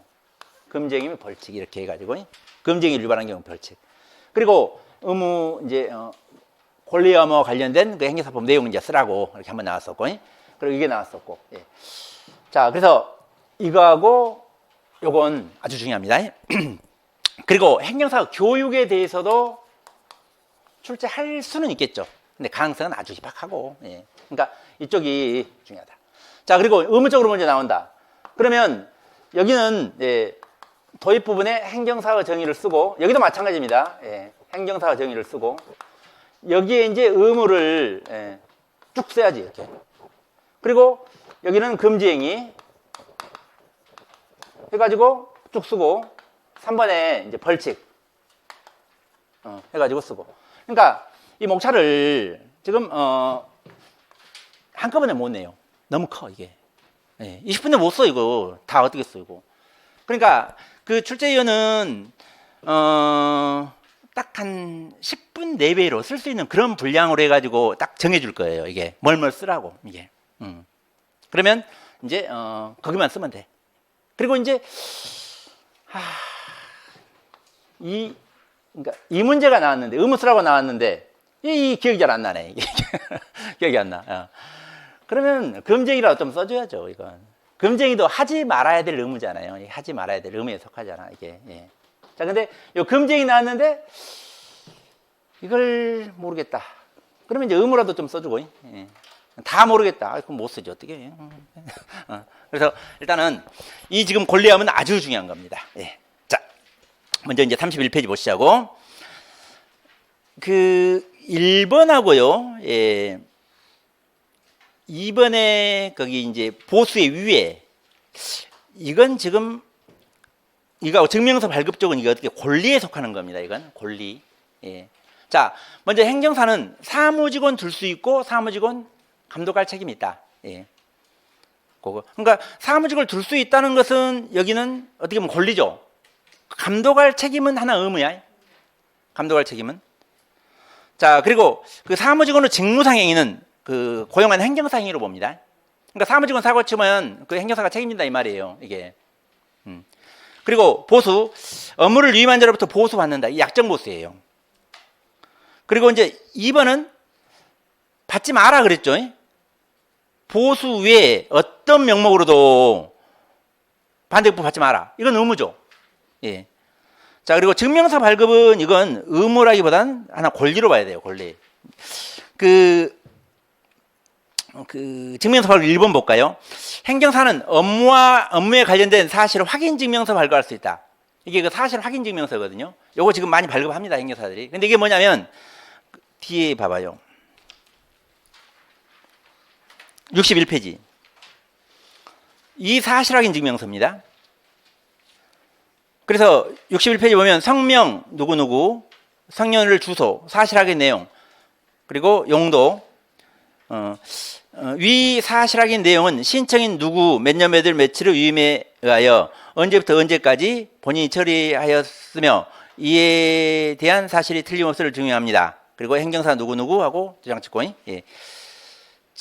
금지 행위 및 벌칙 이렇게 해가지고 금지 행위를 위반한 경우 벌칙. 그리고 의무 이제 권리 의무와 관련된 그 행정사법 내용 이제 쓰라고 이렇게 한번 나왔었고, 그리고 이게 나왔었고. 예. 자, 그래서 이거하고 요건 아주 중요합니다. 그리고 행정사 교육에 대해서도 출제할 수는 있겠죠. 근데 가능성은 아주 희박하고. 예. 그러니까 이쪽이 중요하다. 자, 그리고 의무적으로 문제 나온다. 그러면 여기는 예, 도입 부분에 행정사의 정의를 쓰고, 여기도 마찬가지입니다. 예, 행정사의 정의를 쓰고, 여기에 이제 의무를 예, 쭉 써야지 이렇게. 그리고 여기는 금지행위 해가지고 쭉 쓰고, 3번에 이제 벌칙 해가지고 쓰고. 그러니까 이 목차를 지금 한꺼번에 못 내요. 너무 커 이게. 예, 20분에 못 써 이거 다 어떻게 써 이거. 그러니까 그 출제위원은 딱 한 10분 내외로 쓸 수 있는 그런 분량으로 해가지고 딱 정해줄 거예요. 이게 뭘 쓰라고 이게. 그러면 이제 거기만 쓰면 돼. 그리고 이제 그러니까 이 문제가 나왔는데 의무 쓰라고 나왔는데 이 기억이 잘 안 나네. 기억이 안 나. 그러면 금쟁이라도 좀 써줘야죠. 이건 금쟁이도 하지 말아야 될 의무잖아요. 하지 말아야 될 의무에 속하잖아 이게. 예. 자, 근데 요 금쟁이 나왔는데 이걸 모르겠다. 그러면 이제 의무라도 좀 써주고. 예. 다 모르겠다. 그럼 못 쓰지 어떻게? 그래서 일단은 이 지금 권리함은 아주 중요한 겁니다. 예. 자, 먼저 이제 31페이지 보시자고. 그 1번하고요. 예. 2번에 거기 이제 보수의 위에 이건 지금 이거 증명서 발급 쪽은 이게 어떻게 권리에 속하는 겁니다. 이건 권리. 예. 자, 먼저 행정사는 사무직원 둘 수 있고 사무직원 감독할 책임이 있다. 예. 그거. 그러니까 사무직을 둘 수 있다는 것은 여기는 어떻게 보면 권리죠. 감독할 책임은 하나 의무야. 감독할 책임은. 자, 그리고 그 사무직원의 직무상 행위는 그 고용한 행정사 행위로 봅니다. 그러니까 사무직원 사고 치면 그 행정사가 책임진다 이 말이에요. 이게. 그리고 보수, 업무를 위임한 자로부터 보수 받는다. 이 약정 보수예요. 그리고 이제 2번은 받지 마라 그랬죠. 보수 외에 어떤 명목으로도 반대급부 받지 마라. 이건 의무죠. 예. 자, 그리고 증명서 발급은 이건 의무라기보다는 하나 권리로 봐야 돼요. 권리. 그 증명서 발급 1번 볼까요? 행정사는 업무에 관련된 사실 확인 증명서 발급할 수 있다. 이게 그 사실 확인 증명서거든요. 요거 지금 많이 발급합니다. 행정사들이. 근데 이게 뭐냐면 뒤에 봐봐요. 61페이지. 이 사실 확인 증명서입니다. 그래서 61페이지 보면 성명 누구누구, 성년을 주소, 사실 확인 내용, 그리고 용도, 위 사실 확인 내용은 신청인 누구 몇 년 몇월 며칠의 위임에 의하여 언제부터 언제까지 본인이 처리하였으며 이에 대한 사실이 틀림없음을 증명합니다. 그리고 행정사 누구누구 하고 주장측권. 예.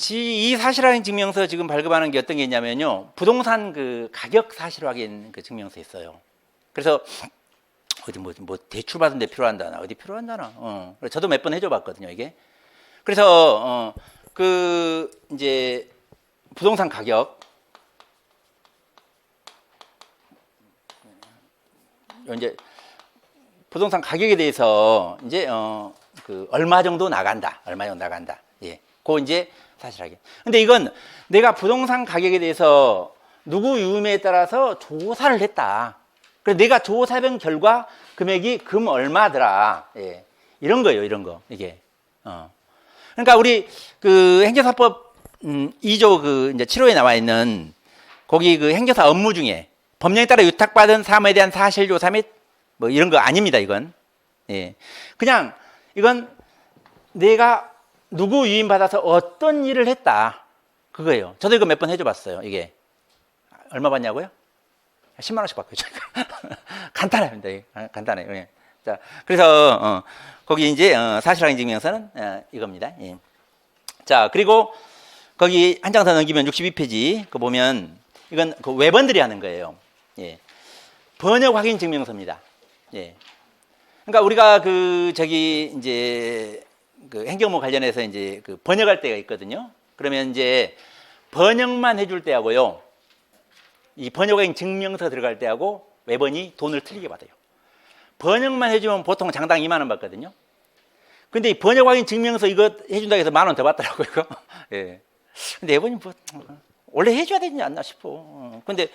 이 사실 확인 증명서 지금 발급하는 게 어떤 게 있냐면요. 부동산 그 가격 사실 확인 그 증명서 있어요. 그래서 어디 뭐 대출 받은 데 필요한다나 어디 필요한다나. 저도 몇 번 해줘 봤거든요, 이게. 그래서 그 이제 부동산 가격 이제 부동산 가격에 대해서 이제 그 얼마 정도 나간다. 예. 그거 이제 사실 확인. 근데 이건 내가 부동산 가격에 대해서 누구 유무에 따라서 조사를 했다. 그래서 내가 조사한 결과 금액이 금 얼마더라. 예. 이런 거예요, 이런 거. 이게. 그러니까 우리 그 행정사법 2조 그 이제 7호에 나와 있는 거기 그 행정사 업무 중에 법령에 따라 위탁받은 사무에 대한 사실조사 및 뭐 이런 거 아닙니다, 이건. 예. 그냥 이건 내가 누구 유인받아서 어떤 일을 했다. 그거예요. 저도 이거 몇 번 해줘 봤어요. 이게. 얼마 받냐고요? 10만 원씩 받고요. 간단합니다. 간단해요. 예. 자, 그래서, 거기 이제, 사실확인 증명서는 이겁니다. 예. 자, 그리고 거기 한 장 더 넘기면 62페이지. 그거 보면, 이건 그 외번들이 하는 거예요. 예. 번역 확인 증명서입니다. 예. 그러니까 우리가 이제 그 행정부 관련해서 이제 그 번역할 때가 있거든요. 그러면 이제 번역만 해줄 때하고요. 이 번역 확인 증명서 들어갈 때하고 외번이 돈을 틀리게 받아요. 번역만 해주면 보통 장당 2만 원 받거든요. 근데 이 번역 확인 증명서 이거 해준다고 해서 1만 원 더 받더라고요. 이거. 예. 근데 외번이 뭐, 원래 해줘야 되지 않나 싶어. 근데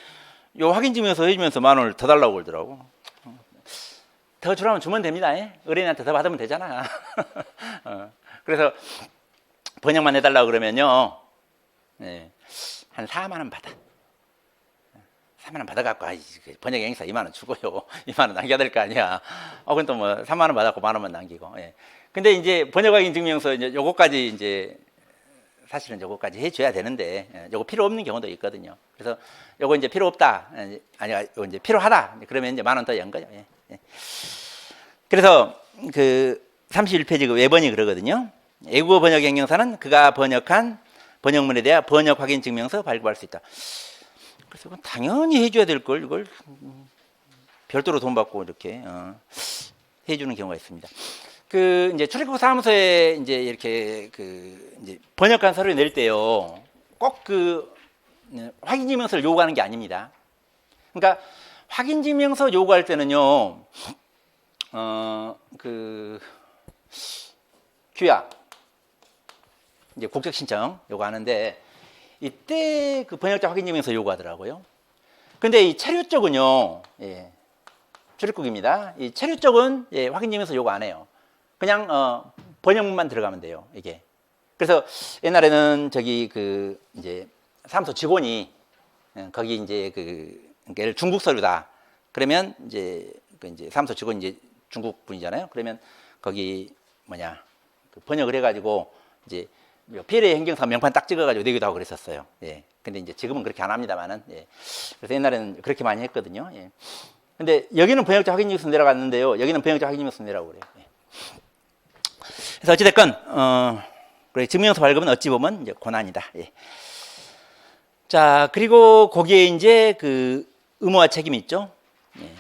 요 확인 증명서 해주면서 1만 원을 더 달라고 그러더라고. 더 주라면 주면 됩니다. 의뢰인한테 더 받으면 되잖아. 그래서 번역만 해달라고 그러면요. 예. 한 4만 원 받아. 4만 원 받아갖고 번역 행사 2만 원 주고요. 2만 원 남겨야 될 거 아니야. 그건 또 뭐 3만 원 받았고 1만 원만 남기고. 예. 근데 이제 번역 확인 증명서 이제 요거까지 이제 사실은 요거까지 해줘야 되는데 요거 필요 없는 경우도 있거든요. 그래서 요거 이제 필요 없다. 아니 요거 이제 필요하다. 그러면 이제 1만 원 더 연 거죠. 예. 예. 그래서 그 31페이지 그 외번이 그러거든요. 외국어 번역 행령사는 그가 번역한 번역문에 대한 번역 확인 증명서 발급할 수 있다. 그래서 이건 당연히 해줘야 될 걸 이걸 별도로 돈 받고 이렇게 해주는 경우가 있습니다. 그 이제 출입국 사무소에 이제 이렇게 그 이제 번역한 서류 낼 때요, 꼭 그 확인 증명서를 요구하는 게 아닙니다. 그러니까 확인 증명서 요구할 때는요, 그 규약 이제 국적 신청 요구하는데 이때 그 번역자 확인 증명서 요구하더라고요. 근데 이 체류 쪽은요, 예, 출입국입니다. 이 체류 쪽은 예, 확인 증명서 요구 안 해요. 그냥 번역문만 들어가면 돼요, 이게. 그래서 옛날에는 저기 그 이제 사무소 직원이 거기 이제 그 예를 중국 서류다. 그러면 이제 그 이제 사무소 직원 이제 중국 분이잖아요. 그러면 거기 뭐냐 그 번역을 해가지고 이제 피해의 행정사 명판 딱 찍어가지고 내기도 하고 그랬었어요. 예. 근데 이제 지금은 그렇게 안 합니다만은. 예. 그래서 옛날에는 그렇게 많이 했거든요. 예. 근데 여기는 번역자 확인 증명서 내려갔는데요. 여기는 번역자 확인 증명서 내라고 그래요. 예. 그래서 어찌됐건 그래 증명서 발급은 어찌 보면 이제 고난이다. 예. 자, 그리고 거기에 이제 그 의무와 책임이 있죠. 예.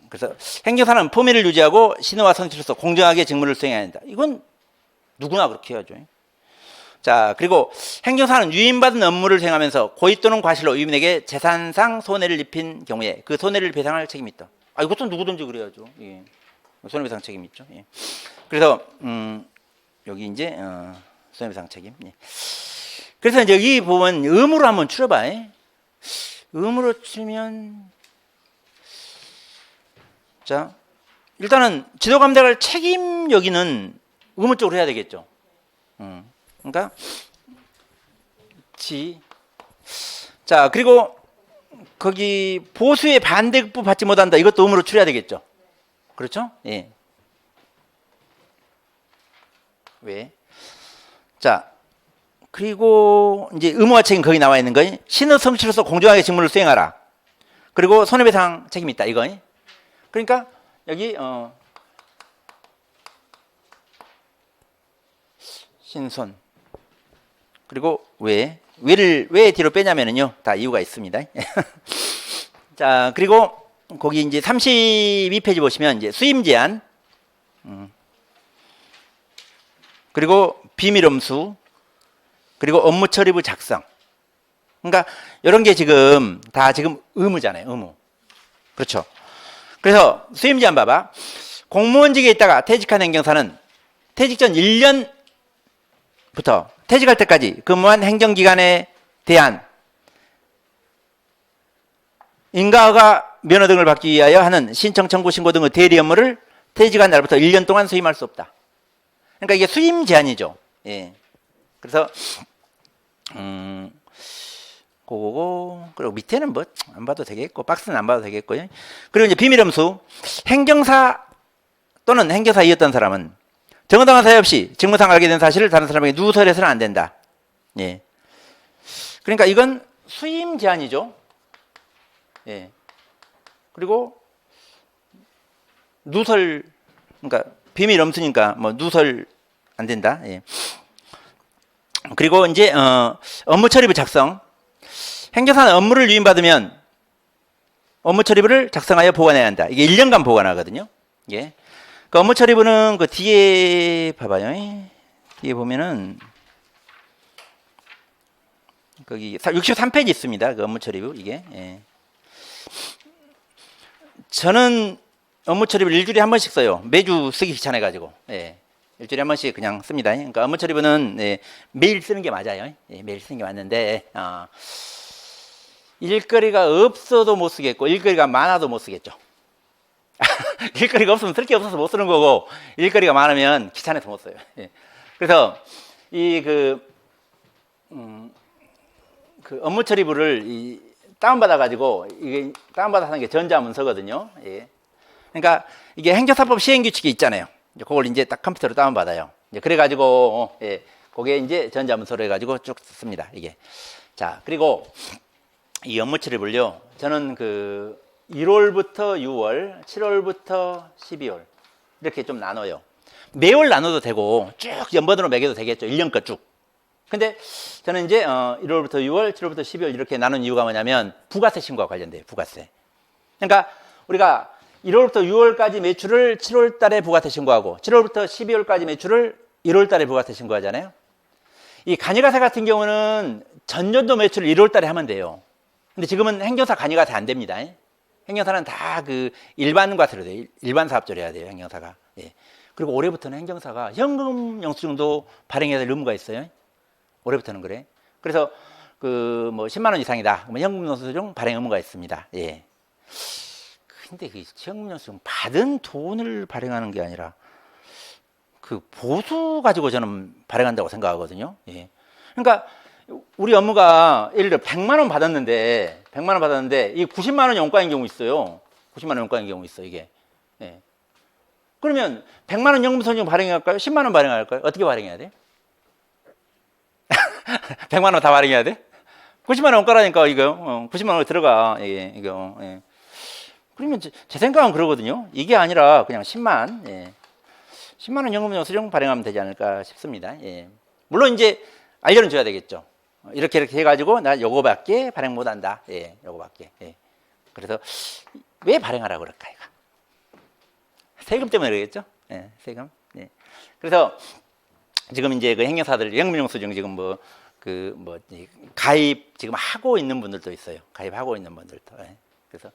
그래서 행정사는 포맷을 유지하고 신호와 성취로서 공정하게 직무를 수행해야 한다. 이건 누구나 그렇게 해야죠. 자, 그리고 행정사는 유인받은 업무를 수행하면서 고의 또는 과실로 유인에게 재산상 손해를 입힌 경우에 그 손해를 배상할 책임이 있다. 이것도 누구든지 그래야죠. 예. 손해배상 책임이 있죠. 예. 그래서 여기 이제 손해배상 책임. 예. 그래서 이제 여기 보면 의무로 한번 추려봐. 의무로 치면 자, 일단은 지도 감독할 책임 여기는 의무적으로 해야 되겠죠. 그러니까 자, 그리고 거기 보수의 반대급부 받지 못한다. 이것도 의무로 추려야 되겠죠. 그렇죠? 예. 왜? 자, 그리고 이제 의무와 책임 거기 나와 있는 거. 신의 성취로서 공정하게 직무를 수행하라. 그리고 손해배상 책임이 있다. 이거. 그러니까 여기 신손 그리고 왜를 왜 뒤로 빼냐면은요, 다 이유가 있습니다. 자, 그리고 거기 이제 32페이지 보시면 이제 수임 제한, 그리고 비밀 엄수, 그리고 업무 처리부 작성. 그러니까 이런 게 지금 다 지금 의무잖아요, 의무. 그렇죠. 그래서 수임 제한 봐봐. 공무원직에 있다가 퇴직한 행정사는 퇴직 전 1년부터 퇴직할 때까지 근무한 행정기관에 대한 인가허가 면허 등을 받기 위하여 하는 신청, 청구, 신고 등의 대리 업무를 퇴직한 날부터 1년 동안 수임할 수 없다. 그러니까 이게 수임 제한이죠. 예. 그래서 그거고, 그리고 밑에는 뭐 안 봐도 되겠고, 박스는 안 봐도 되겠고요. 그리고 이제 비밀 엄수, 행정사 또는 행정사이었던 사람은 정당한 사유 없이 직무상 알게 된 사실을 다른 사람에게 누설해서는 안 된다. 예. 그러니까 이건 수임 제한이죠. 예. 그리고 누설, 그러니까 비밀 엄수니까 뭐 누설 안 된다. 예. 그리고 이제 업무 처리부 작성. 행정사는 업무를 유인받으면 업무 처리부를 작성하여 보관해야 한다. 이게 1년간 보관하거든요. 예. 그 업무 처리부는 그 뒤에 봐봐요. 뒤에 보면은 거기 63페이지 있습니다. 그 업무 처리부 이게. 예. 저는 업무 처리부를 일주일에 한 번씩 써요. 매주 쓰기 귀찮아가지고. 예. 일주일에 한 번씩 그냥 씁니다. 그러니까 업무 처리부는 예, 매일 쓰는 게 맞아요. 예, 매일 쓰는 게 맞는데 일거리가 없어도 못 쓰겠고 일거리가 많아도 못 쓰겠죠. 일거리가 없으면 쓸 게 없어서 못 쓰는 거고 일거리가 많으면 귀찮아서 못 써요. 예. 그래서 이 그 업무 처리부를 다운받아 가지고 이게 다운받아 하는 게 전자문서거든요. 예. 그러니까 이게 행정사법 시행규칙이 있잖아요. 그걸 이제 딱 컴퓨터로 다운받아요. 이제 그래가지고 예, 그게 이제 전자문서로 해가지고 쭉 씁니다. 이게. 자, 그리고 이 업무 처리부를요. 저는 그 1월부터 6월, 7월부터 12월 이렇게 좀 나눠요. 매월 나눠도 되고 쭉 연번으로 매겨도 되겠죠. 1년 거 쭉. 근데 저는 이제 1월부터 6월, 7월부터 12월 이렇게 나눈 이유가 뭐냐면 부가세 신고와 관련돼요. 부가세. 그러니까 우리가 1월부터 6월까지 매출을 7월 달에 부가세 신고하고 7월부터 12월까지 매출을 1월 달에 부가세 신고하잖아요. 이 간이가세 같은 경우는 전년도 매출을 1월 달에 하면 돼요. 근데 지금은 행정사 간이가세 안 됩니다. 행정사는 다 그 일반 과세로 돼요. 일반 사업자로 해야 돼요. 행정사가. 예. 그리고 올해부터는 행정사가 현금 영수증도 발행해야 될 의무가 있어요. 올해부터는 그래. 그래서 그 뭐 10만 원 이상이다. 그러면 현금 영수증 발행 의무가 있습니다. 예. 근데 그 현금 영수증 받은 돈을 발행하는 게 아니라 그 보수 가지고 저는 발행한다고 생각하거든요. 예. 그러니까 우리 업무가 예를 들어 100만 원 받았는데 이 90만 원 연가인 경우 있어요. 90만 원 연가인 경우 있어 이게. 예. 그러면 100만 원 연금소증 발행할까요? 10만 원 발행할까요? 어떻게 발행해야 돼? 100만 원 다 발행해야 돼? 90만 원 원가라니까 이거 90만 원 들어가 이거. 예. 그러면 제 생각은 그러거든요. 이게 아니라 그냥 10만 10만 원 연금 영수증 발행하면 되지 않을까 싶습니다. 예. 물론 이제 알려는 줘야 되겠죠. 이렇게 해가지고 나 요거밖에 발행 못한다. 예, 요거밖에. 예. 그래서 왜 발행하라 그럴까 이거? 세금 때문에 그러겠죠. 예, 세금. 예. 그래서 지금 이제 그 행정사들 연금영수증 지금 가입 지금 하고 있는 분들도 있어요. 가입하고 있는 분들도. 예. 그래서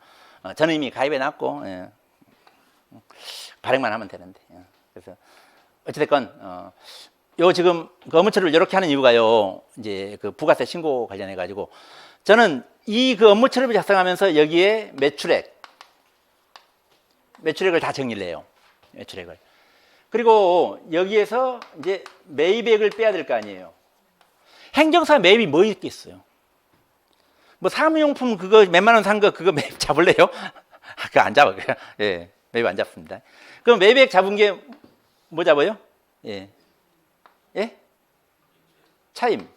저는 이미 가입해 놨고 예. 발행만 하면 되는데. 예. 그래서 어찌됐건 요 지금 그 업무 처리를 이렇게 하는 이유가요. 이제 그 부가세 신고 관련해 가지고 저는 이 그 업무 처리를 작성하면서 여기에 매출액을 다 정리를 해요. 매출액을. 그리고 여기에서 이제 매입액을 빼야 될 거 아니에요. 행정사 매입이 뭐 있겠어요? 뭐 사무용품 그거 몇만 원 산 거 그거 매입 잡을래요? 그거 안 잡아요. 예, 매입 안 잡습니다. 그럼 매입액 잡은 게 뭐 잡아요? 예. 예? 차임,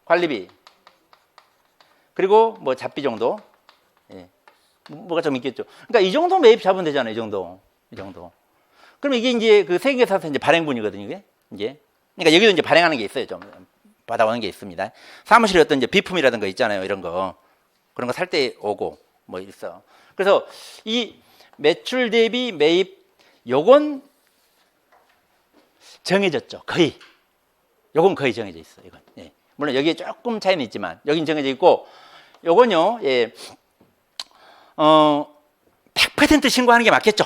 관리비, 그리고 뭐 잡비 정도. 예. 뭐가 좀 있겠죠. 그러니까 이 정도 매입 잡으면 되잖아요. 이 정도. 그럼 이게 이제 그 세계사에서 이제 발행분이거든요. 이게 이제. 그러니까 여기도 이제 발행하는 게 있어요. 좀 받아오는 게 있습니다. 사무실에 어떤 이제 비품이라든가 있잖아요. 이런 거. 그런 거 살 때 오고 뭐 있어. 그래서 이 매출 대비 매입 요건 정해졌죠. 거의. 요건 거의 정해져 있어. 이건. 예. 물론 여기에 조금 차이는 있지만 여긴 정해져 있고 요건요. 예. 100% 신고하는 게 맞겠죠?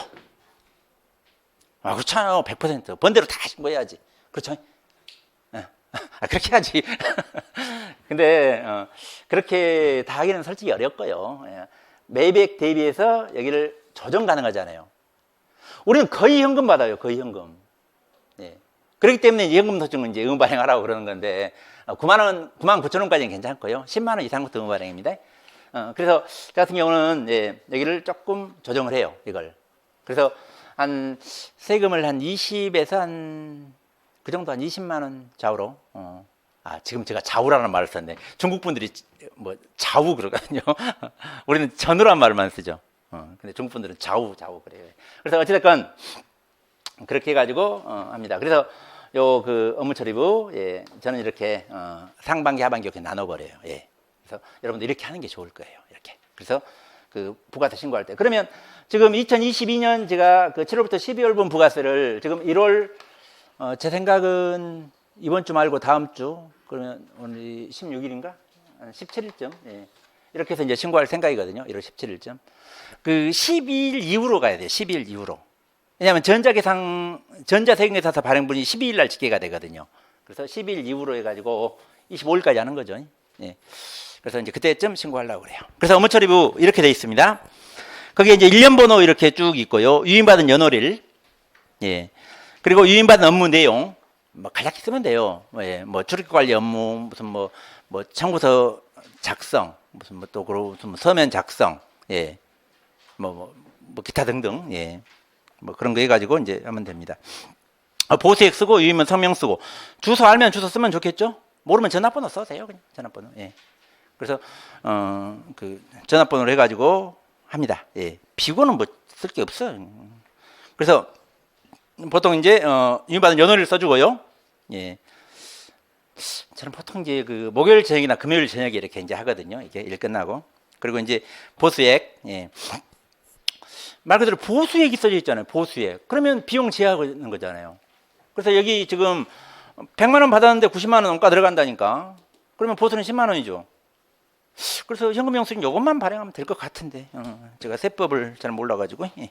그렇잖아요. 100%. 번대로 다 신고해야지. 그렇죠? 그렇게 해야지. 근데, 그렇게 다 하기는 솔직히 어렵고요. 예. 매입액 대비해서 여기를 조정 가능하잖아요. 우리는 거의 현금 받아요. 거의 현금. 예. 그렇기 때문에 이제 현금 소증은 이제 의무 발행하라고 그러는 건데, 9만 원, 9만 9천 원까지는 괜찮고요. 10만 원 이상부터 의무 발행입니다. 그래서 저 같은 경우는 예, 여기를 조금 조정을 해요. 이걸. 그래서 한 세금을 한 20에서 한 그 정도 한 20만 원 좌우로. 지금 제가 좌우라는 말을 썼네. 중국 분들이 뭐 좌우 그러거든요. 우리는 전우라는 말을만 쓰죠. 근데 중국 분들은 좌우 그래요. 그래서 어찌됐건 그렇게 해가지고 합니다. 그래서 요 그 업무처리부, 예, 저는 이렇게 상반기 하반기 이렇게 나눠버려요. 예. 그래서 여러분들 이렇게 하는 게 좋을 거예요. 이렇게. 그래서 그 부가세 신고할 때 그러면 지금 2022년 제가 그 7월부터 12월분 부가세를 지금 1월 제 생각은 이번 주 말고 다음 주 그러면 오늘 16일인가 17일쯤 예. 이렇게 해서 이제 신고할 생각이거든요. 1월 17일쯤 그 12일 이후로 가야 돼요. 12일 이후로. 왜냐하면 전자세금계산서 발행분이 12일 날 집계가 되거든요. 그래서 12일 이후로 해가지고 25일까지 하는 거죠. 예. 그래서 이제 그때쯤 신고하려고 그래요. 그래서 업무처리부 이렇게 돼 있습니다. 거기에 이제 1년 번호 이렇게 쭉 있고요. 유인받은 연월일, 예. 그리고 유인받은 업무 내용, 뭐 간략히 쓰면 돼요. 예. 뭐 출입 관리 업무, 무슨 뭐 청구서 작성, 무슨 뭐 또 그리고 무슨 서면 작성, 예. 뭐 기타 등등, 예. 뭐 그런 거 해가지고 이제 하면 됩니다. 보수액 쓰고 유인문 성명 쓰고 주소 알면 주소 쓰면 좋겠죠. 모르면 전화번호 써세요. 그냥 전화번호. 예. 그래서 그 전화번호로 해가지고 합니다. 예. 비고는 뭐 쓸 게 없어. 그래서 보통 이제 유인받은 연월일 써주고요. 예. 저는 보통 이제 그 목요일 저녁이나 금요일 저녁에 이렇게 이제 하거든요. 이게 일 끝나고. 그리고 이제 보수액. 예. 말 그대로 보수액이 써져 있잖아요. 보수액. 그러면 비용 제하는 거잖아요. 그래서 여기 지금 100만 원 받았는데 90만 원 원가 들어간다니까. 그러면 보수는 10만 원이죠. 그래서 현금 영수증 요것만 발행하면 될 것 같은데 제가 세법을 잘 몰라가지고. 예.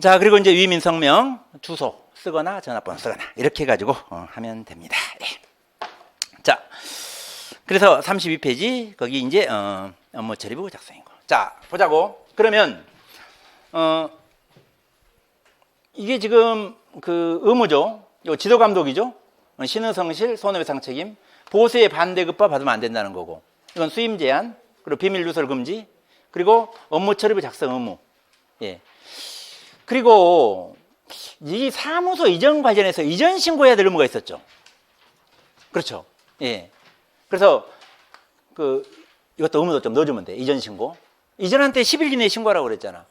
자, 그리고 이제 위민 성명, 주소 쓰거나 전화번호 쓰거나 이렇게 해가지고 하면 됩니다. 예. 자, 그래서 32페이지 거기 이제 업무처리부 작성이고. 자, 보자고. 그러면 이게 지금 그 의무죠. 요 지도감독이죠. 신의성실, 손해배상 책임, 보수의 반대급바 받으면 안 된다는 거고. 이건 수임 제한, 그리고 비밀 누설 금지, 그리고 업무처리부 작성 의무. 예. 그리고 이 사무소 이전 관련해서 이전 신고해야 될 의무가 있었죠. 그렇죠. 예. 그래서 그 이것도 의무도 좀 넣어주면 돼. 이전 신고. 이전한 때 10일 이내에 신고하라고 그랬잖아.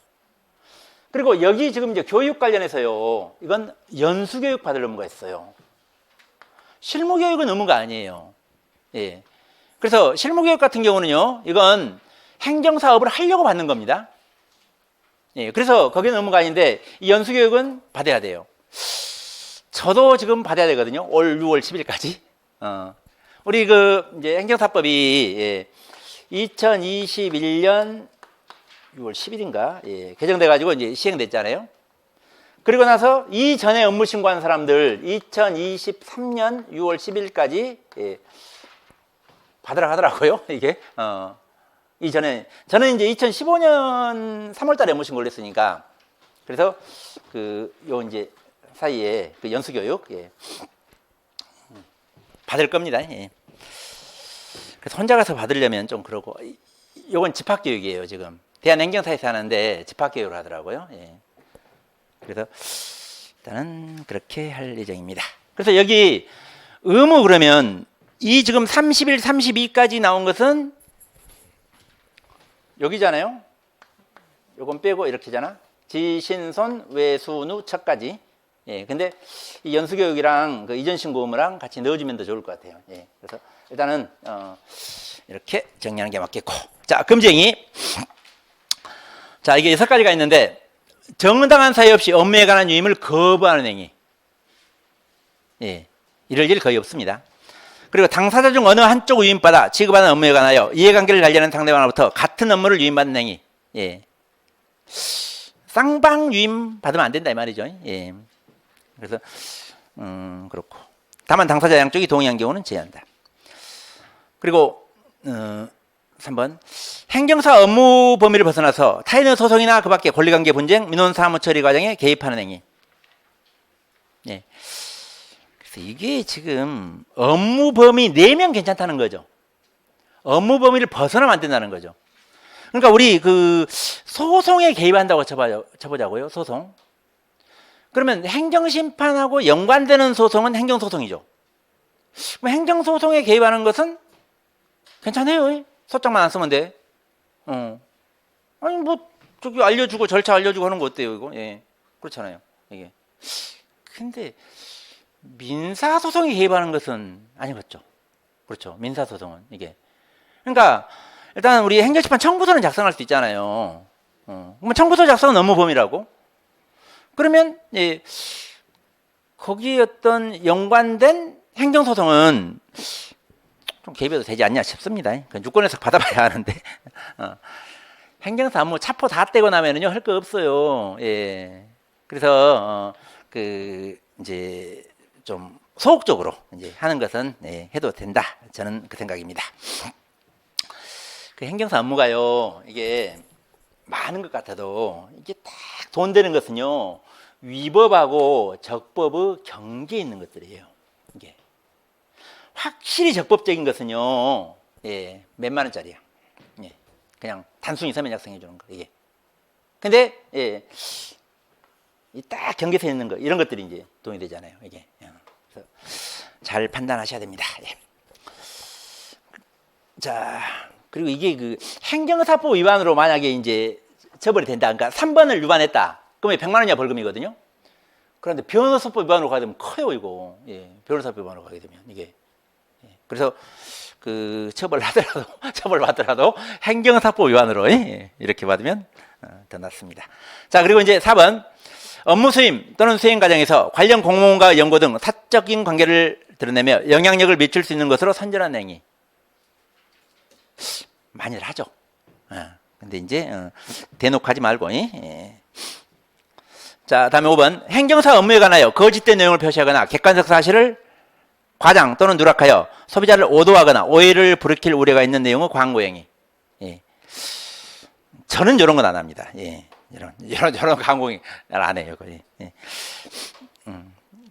그리고 여기 지금 이제 교육 관련해서요. 이건 연수교육 받을 의무가 있어요. 실무교육은 의무가 아니에요. 예. 그래서 실무교육 같은 경우는요. 이건 행정사업을 하려고 받는 겁니다. 예. 그래서 거기는 의무가 아닌데 이 연수교육은 받아야 돼요. 저도 지금 받아야 되거든요. 올 6월 10일까지. 우리 그 이제 행정사법이 예. 2021년 6월 10일인가 예, 개정돼가지고 이제 시행됐잖아요. 그리고 나서 이전에 업무 신고한 사람들 2023년 6월 10일까지 예, 받으라 하더라고요. 이게 이전에 저는 이제 2015년 3월달에 업무 신고를 했으니까 그래서 그 요 이제 사이에 그 연수교육 예, 받을 겁니다. 예. 그래서 혼자 가서 받으려면 좀 그러고 요건 집합교육이에요. 지금 대한행정사에서 하는데 집합교육을 하더라고요. 예. 그래서 일단은 그렇게 할 예정입니다. 그래서 여기 의무 그러면 이 지금 30일 32까지 나온 것은 여기잖아요. 요건 빼고 이렇게잖아. 지신손 외수누 척까지. 예. 근데 이 연수교육이랑 그 이전 신고 의무랑 같이 넣어주면 더 좋을 것 같아요. 예. 그래서 일단은 이렇게 정리하는 게 맞겠고. 자, 금쟁이. 자, 이게 6가지가 있는데 정당한 사유 없이 업무에 관한 유임을 거부하는 행위. 예, 이럴 일 거의 없습니다. 그리고 당사자 중 어느 한쪽 유임받아 지급하는 업무에 관하여 이해관계를 관리하는 상대방으로부터 같은 업무를 유임받는 행위. 예. 쌍방 유임 받으면 안 된다 이 말이죠. 예. 그래서 그렇고. 다만 당사자 양쪽이 동의한 경우는 제한한다. 그리고 3번 행정사 업무 범위를 벗어나서 타인의 소송이나 그 밖의 권리관계 분쟁, 민원 사무 처리 과정에 개입하는 행위. 예. 그래서 이게 지금 업무 범위 내면 괜찮다는 거죠. 업무 범위를 벗어나면 안 된다는 거죠. 그러니까 우리 그 소송에 개입한다고 쳐보자고요. 소송. 그러면 행정심판하고 연관되는 소송은 행정소송이죠. 그럼 행정소송에 개입하는 것은 괜찮아요. 소장만 안 쓰면 돼. 아니 뭐 저기 알려주고 절차 알려주고 하는 거 어때요 이거? 예, 그렇잖아요. 이게. 근데 민사소송에 개입하는 것은 아니겠죠. 그렇죠. 민사소송은 이게. 그러니까 일단 우리 행정심판 청구서는 작성할 수 있잖아요. 그러면 청구서 작성은 업무 범위라고. 그러면 예, 거기에 어떤 연관된 행정소송은 좀 개입해도 되지 않냐 싶습니다. 유권에서 받아봐야 하는데 행정사 업무 차포 다 떼고 나면은요 할 거 없어요. 예. 그래서 그 이제 좀 소극적으로 이제 하는 것은 예, 해도 된다. 저는 그 생각입니다. 그 행정사 업무가요 이게 많은 것 같아도 이게 딱 돈 되는 것은요 위법하고 적법의 경계에 있는 것들이에요. 이게 확실히 적법적인 것은요 예, 몇만 원짜리야. 예, 그냥 단순히 서면 작성해 주는 거 이게. 근데 예, 딱 경계선에 있는 거 이런 것들이 이제 돈이 되잖아요. 이게 그래서 잘 판단하셔야 됩니다. 예. 자 그리고 이게 그 행정사법 위반으로 만약에 이제 처벌이 된다. 그러니까 3번을 위반했다. 그러면 100만 원이야 벌금이거든요. 그런데 변호사법 위반으로 가게 되면 커요 이거. 예, 변호사법 위반으로 가게 되면 이게. 예, 그래서 그 처벌받더라도 행정사법 위반으로 예, 이렇게 받으면 더 낫습니다. 자 그리고 이제 4번 업무 수임 또는 수행 과정에서 관련 공무원과 연고 등 사적인 관계를 드러내며 영향력을 미칠 수 있는 것으로 선전한 행위. 많이들 하죠. 근데 이제 대놓고 하지 말고. 예. 자, 다음에 5번 행정사 업무에 관하여 거짓된 내용을 표시하거나 객관적 사실을 과장 또는 누락하여 소비자를 오도하거나 오해를 부르킬 우려가 있는 내용의 광고 행위. 예. 저는 이런 건 안 합니다. 예. 이런 광고 행위 안 해요. 거의. 예.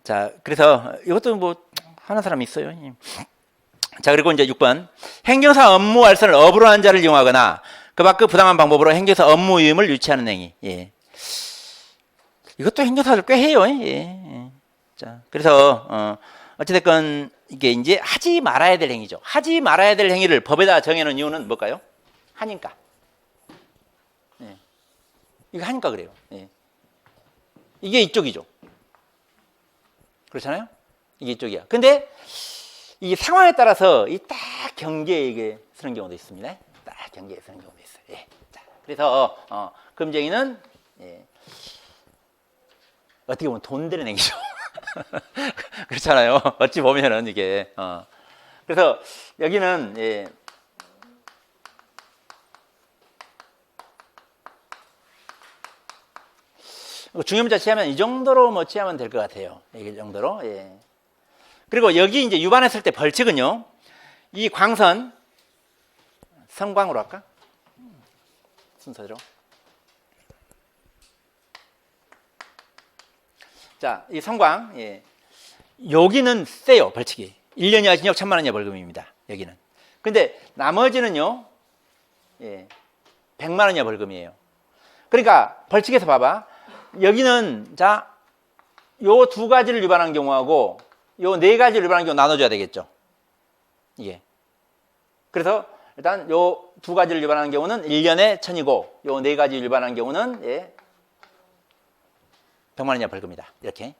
자, 그래서 이것도 뭐 하는 사람 있어요. 예. 자, 그리고 이제 6번 행정사 업무 알선을 업으로 한 자를 이용하거나 그 밖의 부당한 방법으로 행정사 업무 위임을 유치하는 행위. 예. 이것도 행정사들 꽤 해요. 예. 자, 그래서 어찌됐건 이게 이제 하지 말아야 될 행위죠. 하지 말아야 될 행위를 법에다 정해놓은 이유는 뭘까요? 하니까. 예. 이거 하니까 그래요. 예. 이게 이쪽이죠. 그렇잖아요? 이게 이쪽이야. 근데 이 상황에 따라서 이 딱 경계에 이게 쓰는 경우도 있습니다. 딱 경계에 쓰는 경우도 있어요. 예. 자, 그래서 금쟁이는 예. 어떻게 보면 돈 되는 행위죠. 그렇잖아요. 어찌 보면은 이게 그래서 여기는 예. 중요문자 취하면 이 정도로 뭐 취하면 될 것 같아요. 이 정도로. 예. 그리고 여기 이제 위반했을 때 벌칙은요. 이 광선 선광으로 할까? 순서대로. 자, 이 선광. 예. 여기는 세요, 벌칙이. 1년 이하 징역 1,000만 원 이하 벌금입니다. 여기는. 근데 나머지는요. 예. 100만 원 이하 벌금이에요. 그러니까 벌칙에서 봐봐. 여기는 자, 요 두 가지를 위반한 경우하고 요 네 가지를 위반한 경우 나눠줘야 되겠죠. 이게. 그래서 일단 요 두 가지를 위반한 경우는 1년에 1,000이고 요 네 가지 위반한 경우는 예, 100만 원 이하 벌금이다. 이렇게.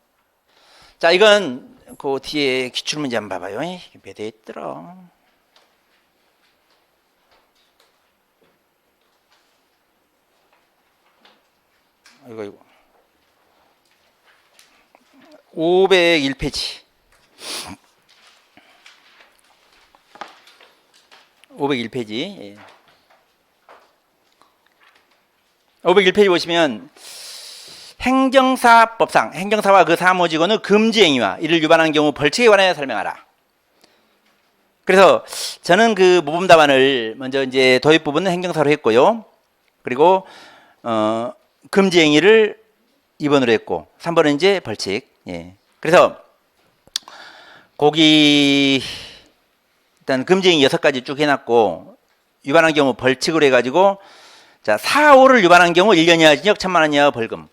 자, 이건 그 뒤에 기출문제 한번 봐봐요. 몇 대 있더라. 이거 501페이지. 501페이지. 예. 501페이지 보시면 행정사법상 행정사와 그 사무직원의 금지 행위와 이를 위반하는 경우 벌칙에 관하여 설명하라. 그래서 저는 그 모범 답안을 먼저 이제 도입 부분은 행정사로 했고요. 그리고 금지 행위를 2번으로 했고 3번은 이제 벌칙. 예. 그래서 거기 일단 금지 행위 6가지 쭉 해놨고 위반한 경우 벌칙으로 해가지고 자, 4, 5를 위반한 경우 1년 이하 징역 1,000만 원 이하 벌금.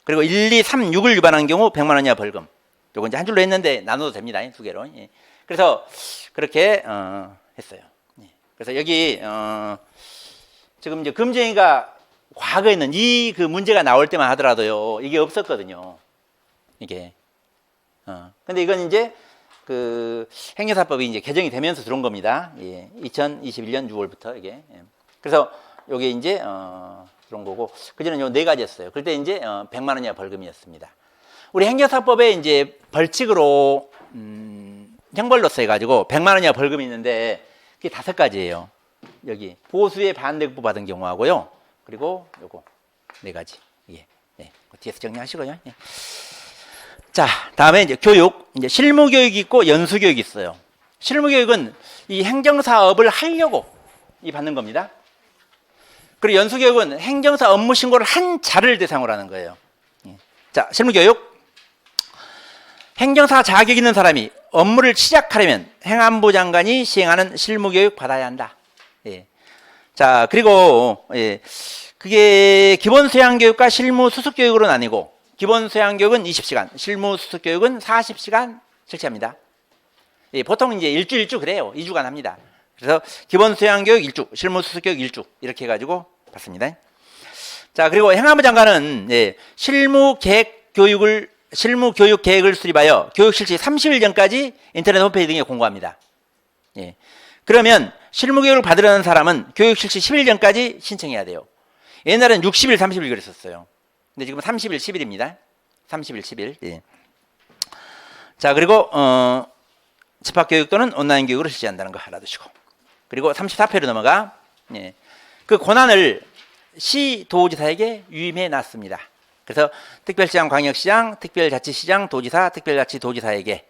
그리고 1, 2, 3, 6을 위반한 경우 100만 원 이하 벌금. 요거 이제 한 줄로 했는데 나눠도 됩니다. 두 개로. 예. 그래서 그렇게 했어요. 예. 그래서 여기 지금 이제 금쟁이가 과거에는 이 그 문제가 나올 때만 하더라도요. 이게 없었거든요. 이게. 근데 이건 이제 그 행정사법이 이제 개정이 되면서 들어온 겁니다. 예. 2021년 6월부터 이게. 예. 그래서 요게 이제 들어온 거고, 그전에는 요 네 가지였어요. 그때 이제 100만 원 이하 벌금이었습니다. 우리 행정사법에 이제 벌칙으로 형벌로서 해가지고 100만 원 이하 벌금이 있는데 그게 5가지예요. 여기 보수의 반대급부 받은 경우하고요. 그리고 요거 네 가지. 예. 예. 뒤에서 정리하시고요. 예. 자, 다음에 이제 교육. 이제 실무 교육이 있고 연수 교육이 있어요. 실무 교육은 이 행정사업을 하려고 이 받는 겁니다. 그리고 연수 교육은 행정사 업무 신고를 한 자를 대상으로 하는 거예요. 예. 자, 실무 교육. 행정사 자격 있는 사람이 업무를 시작하려면 행안부 장관이 시행하는 실무 교육 받아야 한다. 예. 자, 그리고 예. 그게 기본 수양 교육과 실무 수습 교육으로 나뉘고, 기본 수양 교육은 20시간, 실무 수습 교육은 40시간 실시합니다. 예, 보통 이제 일주 그래요. 2주간 합니다. 그래서 기본 수양 교육 1주, 실무 수습 교육 1주 이렇게 해가지고 받습니다. 자, 그리고 행안부 장관은 예, 실무 교육 계획을 수립하여 교육 실시 30일 전까지 인터넷 홈페이지 등에 공고합니다. 예. 그러면 실무 교육을 받으려는 사람은 교육 실시 10일 전까지 신청해야 돼요. 옛날에는 60일, 30일 그랬었어요. 근데 지금 30일, 10일입니다. 30일, 10일. 예. 자, 그리고 집합교육 또는 온라인 교육으로 실시한다는 거 알아두시고. 그리고 34페이지로 넘어가. 예. 그 권한을 시도지사에게 위임해 놨습니다. 그래서 특별시장, 광역시장, 특별자치시장, 도지사, 특별자치도지사에게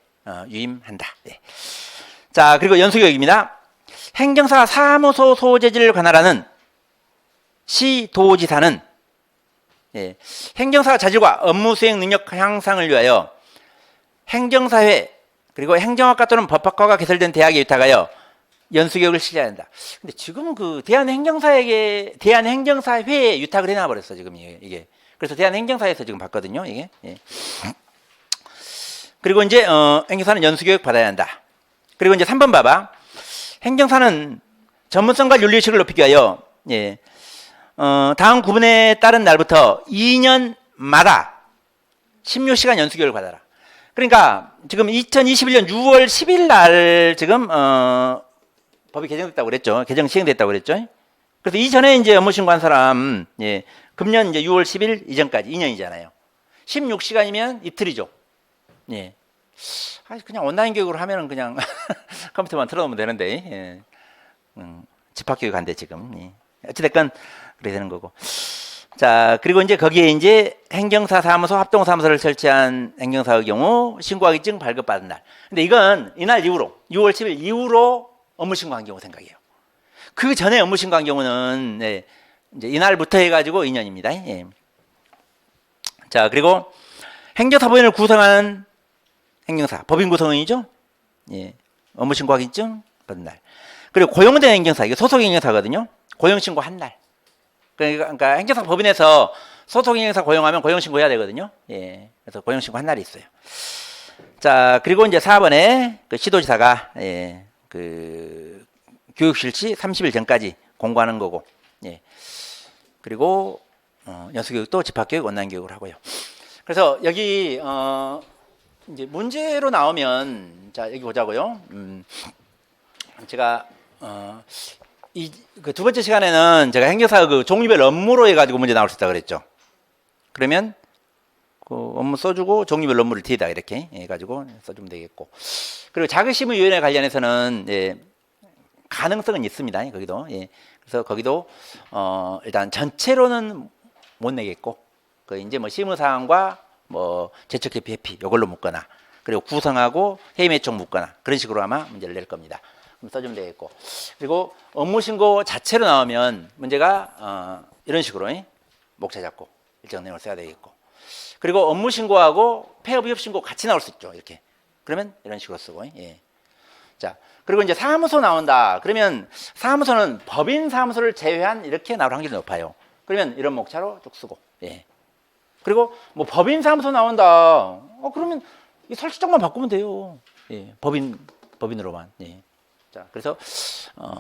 위임한다. 예. 자, 그리고 연수교육입니다. 행정사 사무소 소재지를 관할하는 시도지사는 예, 행정사 자질과 업무 수행 능력 향상을 위하여 행정사회 그리고 행정학과 또는 법학과가 개설된 대학에 위탁하여 연수교육을 실시해야 한다. 근데 지금은 그 대한행정사회에 위탁을 해놔 버렸어 지금 이게. 그래서 대한행정사에서 지금 봤거든요 이게. 예. 그리고 이제 행정사는 연수교육 받아야 한다. 그리고 이제 3번 봐봐. 행정사는 전문성과 윤리의식을 높이기 위하여 예. 다음 구분에 따른 날부터 2년마다 16시간 연수교육을 받아라. 그러니까 지금 2021년 6월 10일 날 지금 법이 개정됐다고 그랬죠. 개정 시행됐다고 그랬죠. 그래서 이전에 이제 업무 신고한 사람 예, 금년 이제 6월 10일 이전까지 2년이잖아요. 16시간이면 이틀이죠. 예. 그냥 온라인 교육으로 하면은 그냥 컴퓨터만 틀어놓으면 되는데 예. 집합교육 한대 지금. 예. 어찌됐건 그래야 되는 거고. 자, 그리고 이제 거기에 이제 행정사 사무소, 합동사무소를 설치한 행정사의 경우 신고하기증 발급받은 날. 근데 이건 이날 이후로 6월 10일 이후로 업무 신고한 경우 생각이에요. 그 전에 업무 신고한 경우는 네, 이제 이날부터 해가지고 2년입니다. 예. 자, 그리고 행정사법인을 구성하는 행정사, 법인 구성원이죠. 예. 업무 신고하기증 받은 날. 그리고 고용된 행정사, 이게 소속 행정사거든요. 고용 신고 한 날. 그러니까 행정사 법인에서 소속 행정사 고용하면 고용 신고해야 되거든요. 예. 그래서 고용 신고 한 날이 있어요. 자, 그리고 이제 4번에 그 시도지사가 예. 그 교육 실시 30일 전까지 공고하는 거고. 예. 그리고 연수교육도 집합교육, 온라인 교육을 하고요. 그래서 여기 이제 문제로 나오면 자, 여기 보자고요. 제가 그 두 번째 시간에는 제가 행정사 그 종류별 업무로 해가지고 문제 나올 수 있다 그랬죠. 그러면 그 업무 써주고 종류별 업무를 뒤에다 이렇게 해가지고 써주면 되겠고. 그리고 자격심의위원회 관련해서는 예, 가능성은 있습니다. 거기도. 예. 그래서 거기도 일단 전체로는 못 내겠고, 그 이제 뭐 심의사항과 뭐 제척회피 회피 이걸로 묶거나, 그리고 구성하고 해임 회총 묶거나 그런 식으로 아마 문제를 낼 겁니다. 써주면 되겠고. 그리고 업무 신고 자체로 나오면 문제가 이런 식으로 목차 잡고 일정 내용을 써야 되겠고. 그리고 업무 신고하고 폐업 위협 신고 같이 나올 수 있죠. 이렇게. 그러면 이런 식으로 쓰고. 예. 자, 그리고 이제 사무소 나온다. 그러면 사무소는 법인 사무소를 제외한 이렇게 나올 확률이 높아요. 그러면 이런 목차로 쭉 쓰고. 예. 그리고 뭐 법인사무소 나온다. 그러면 이 설치장만 바꾸면 돼요. 예. 법인으로만. 예. 자, 그래서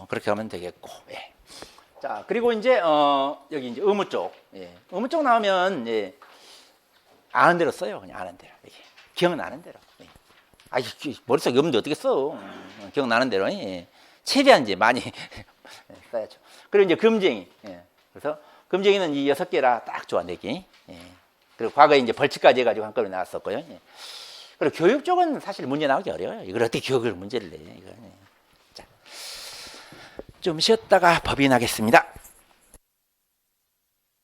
그렇게 하면 되겠고. 예. 자, 그리고 이제 여기 이제 의무 쪽. 예. 의무 쪽 나오면 예. 아는 대로 써요. 그냥 아는 대로. 이게. 기억나는 대로. 예. 머릿속에 없는데 어떻게 써? 기억나는 대로. 예. 최대한 이제 많이 써야죠. 그리고 이제 금쟁이. 예. 그래서 금쟁이는 이 6개라 딱 좋아, 내기. 예. 그리고 과거에 이제 벌칙까지 해가지고 한꺼번에 나왔었고요. 예. 그리고 교육 쪽은 사실 문제 나오기 어려워요. 이걸 어떻게 교육을 문제를 내. 이거. 자, 좀 쉬었다가 법인하겠습니다.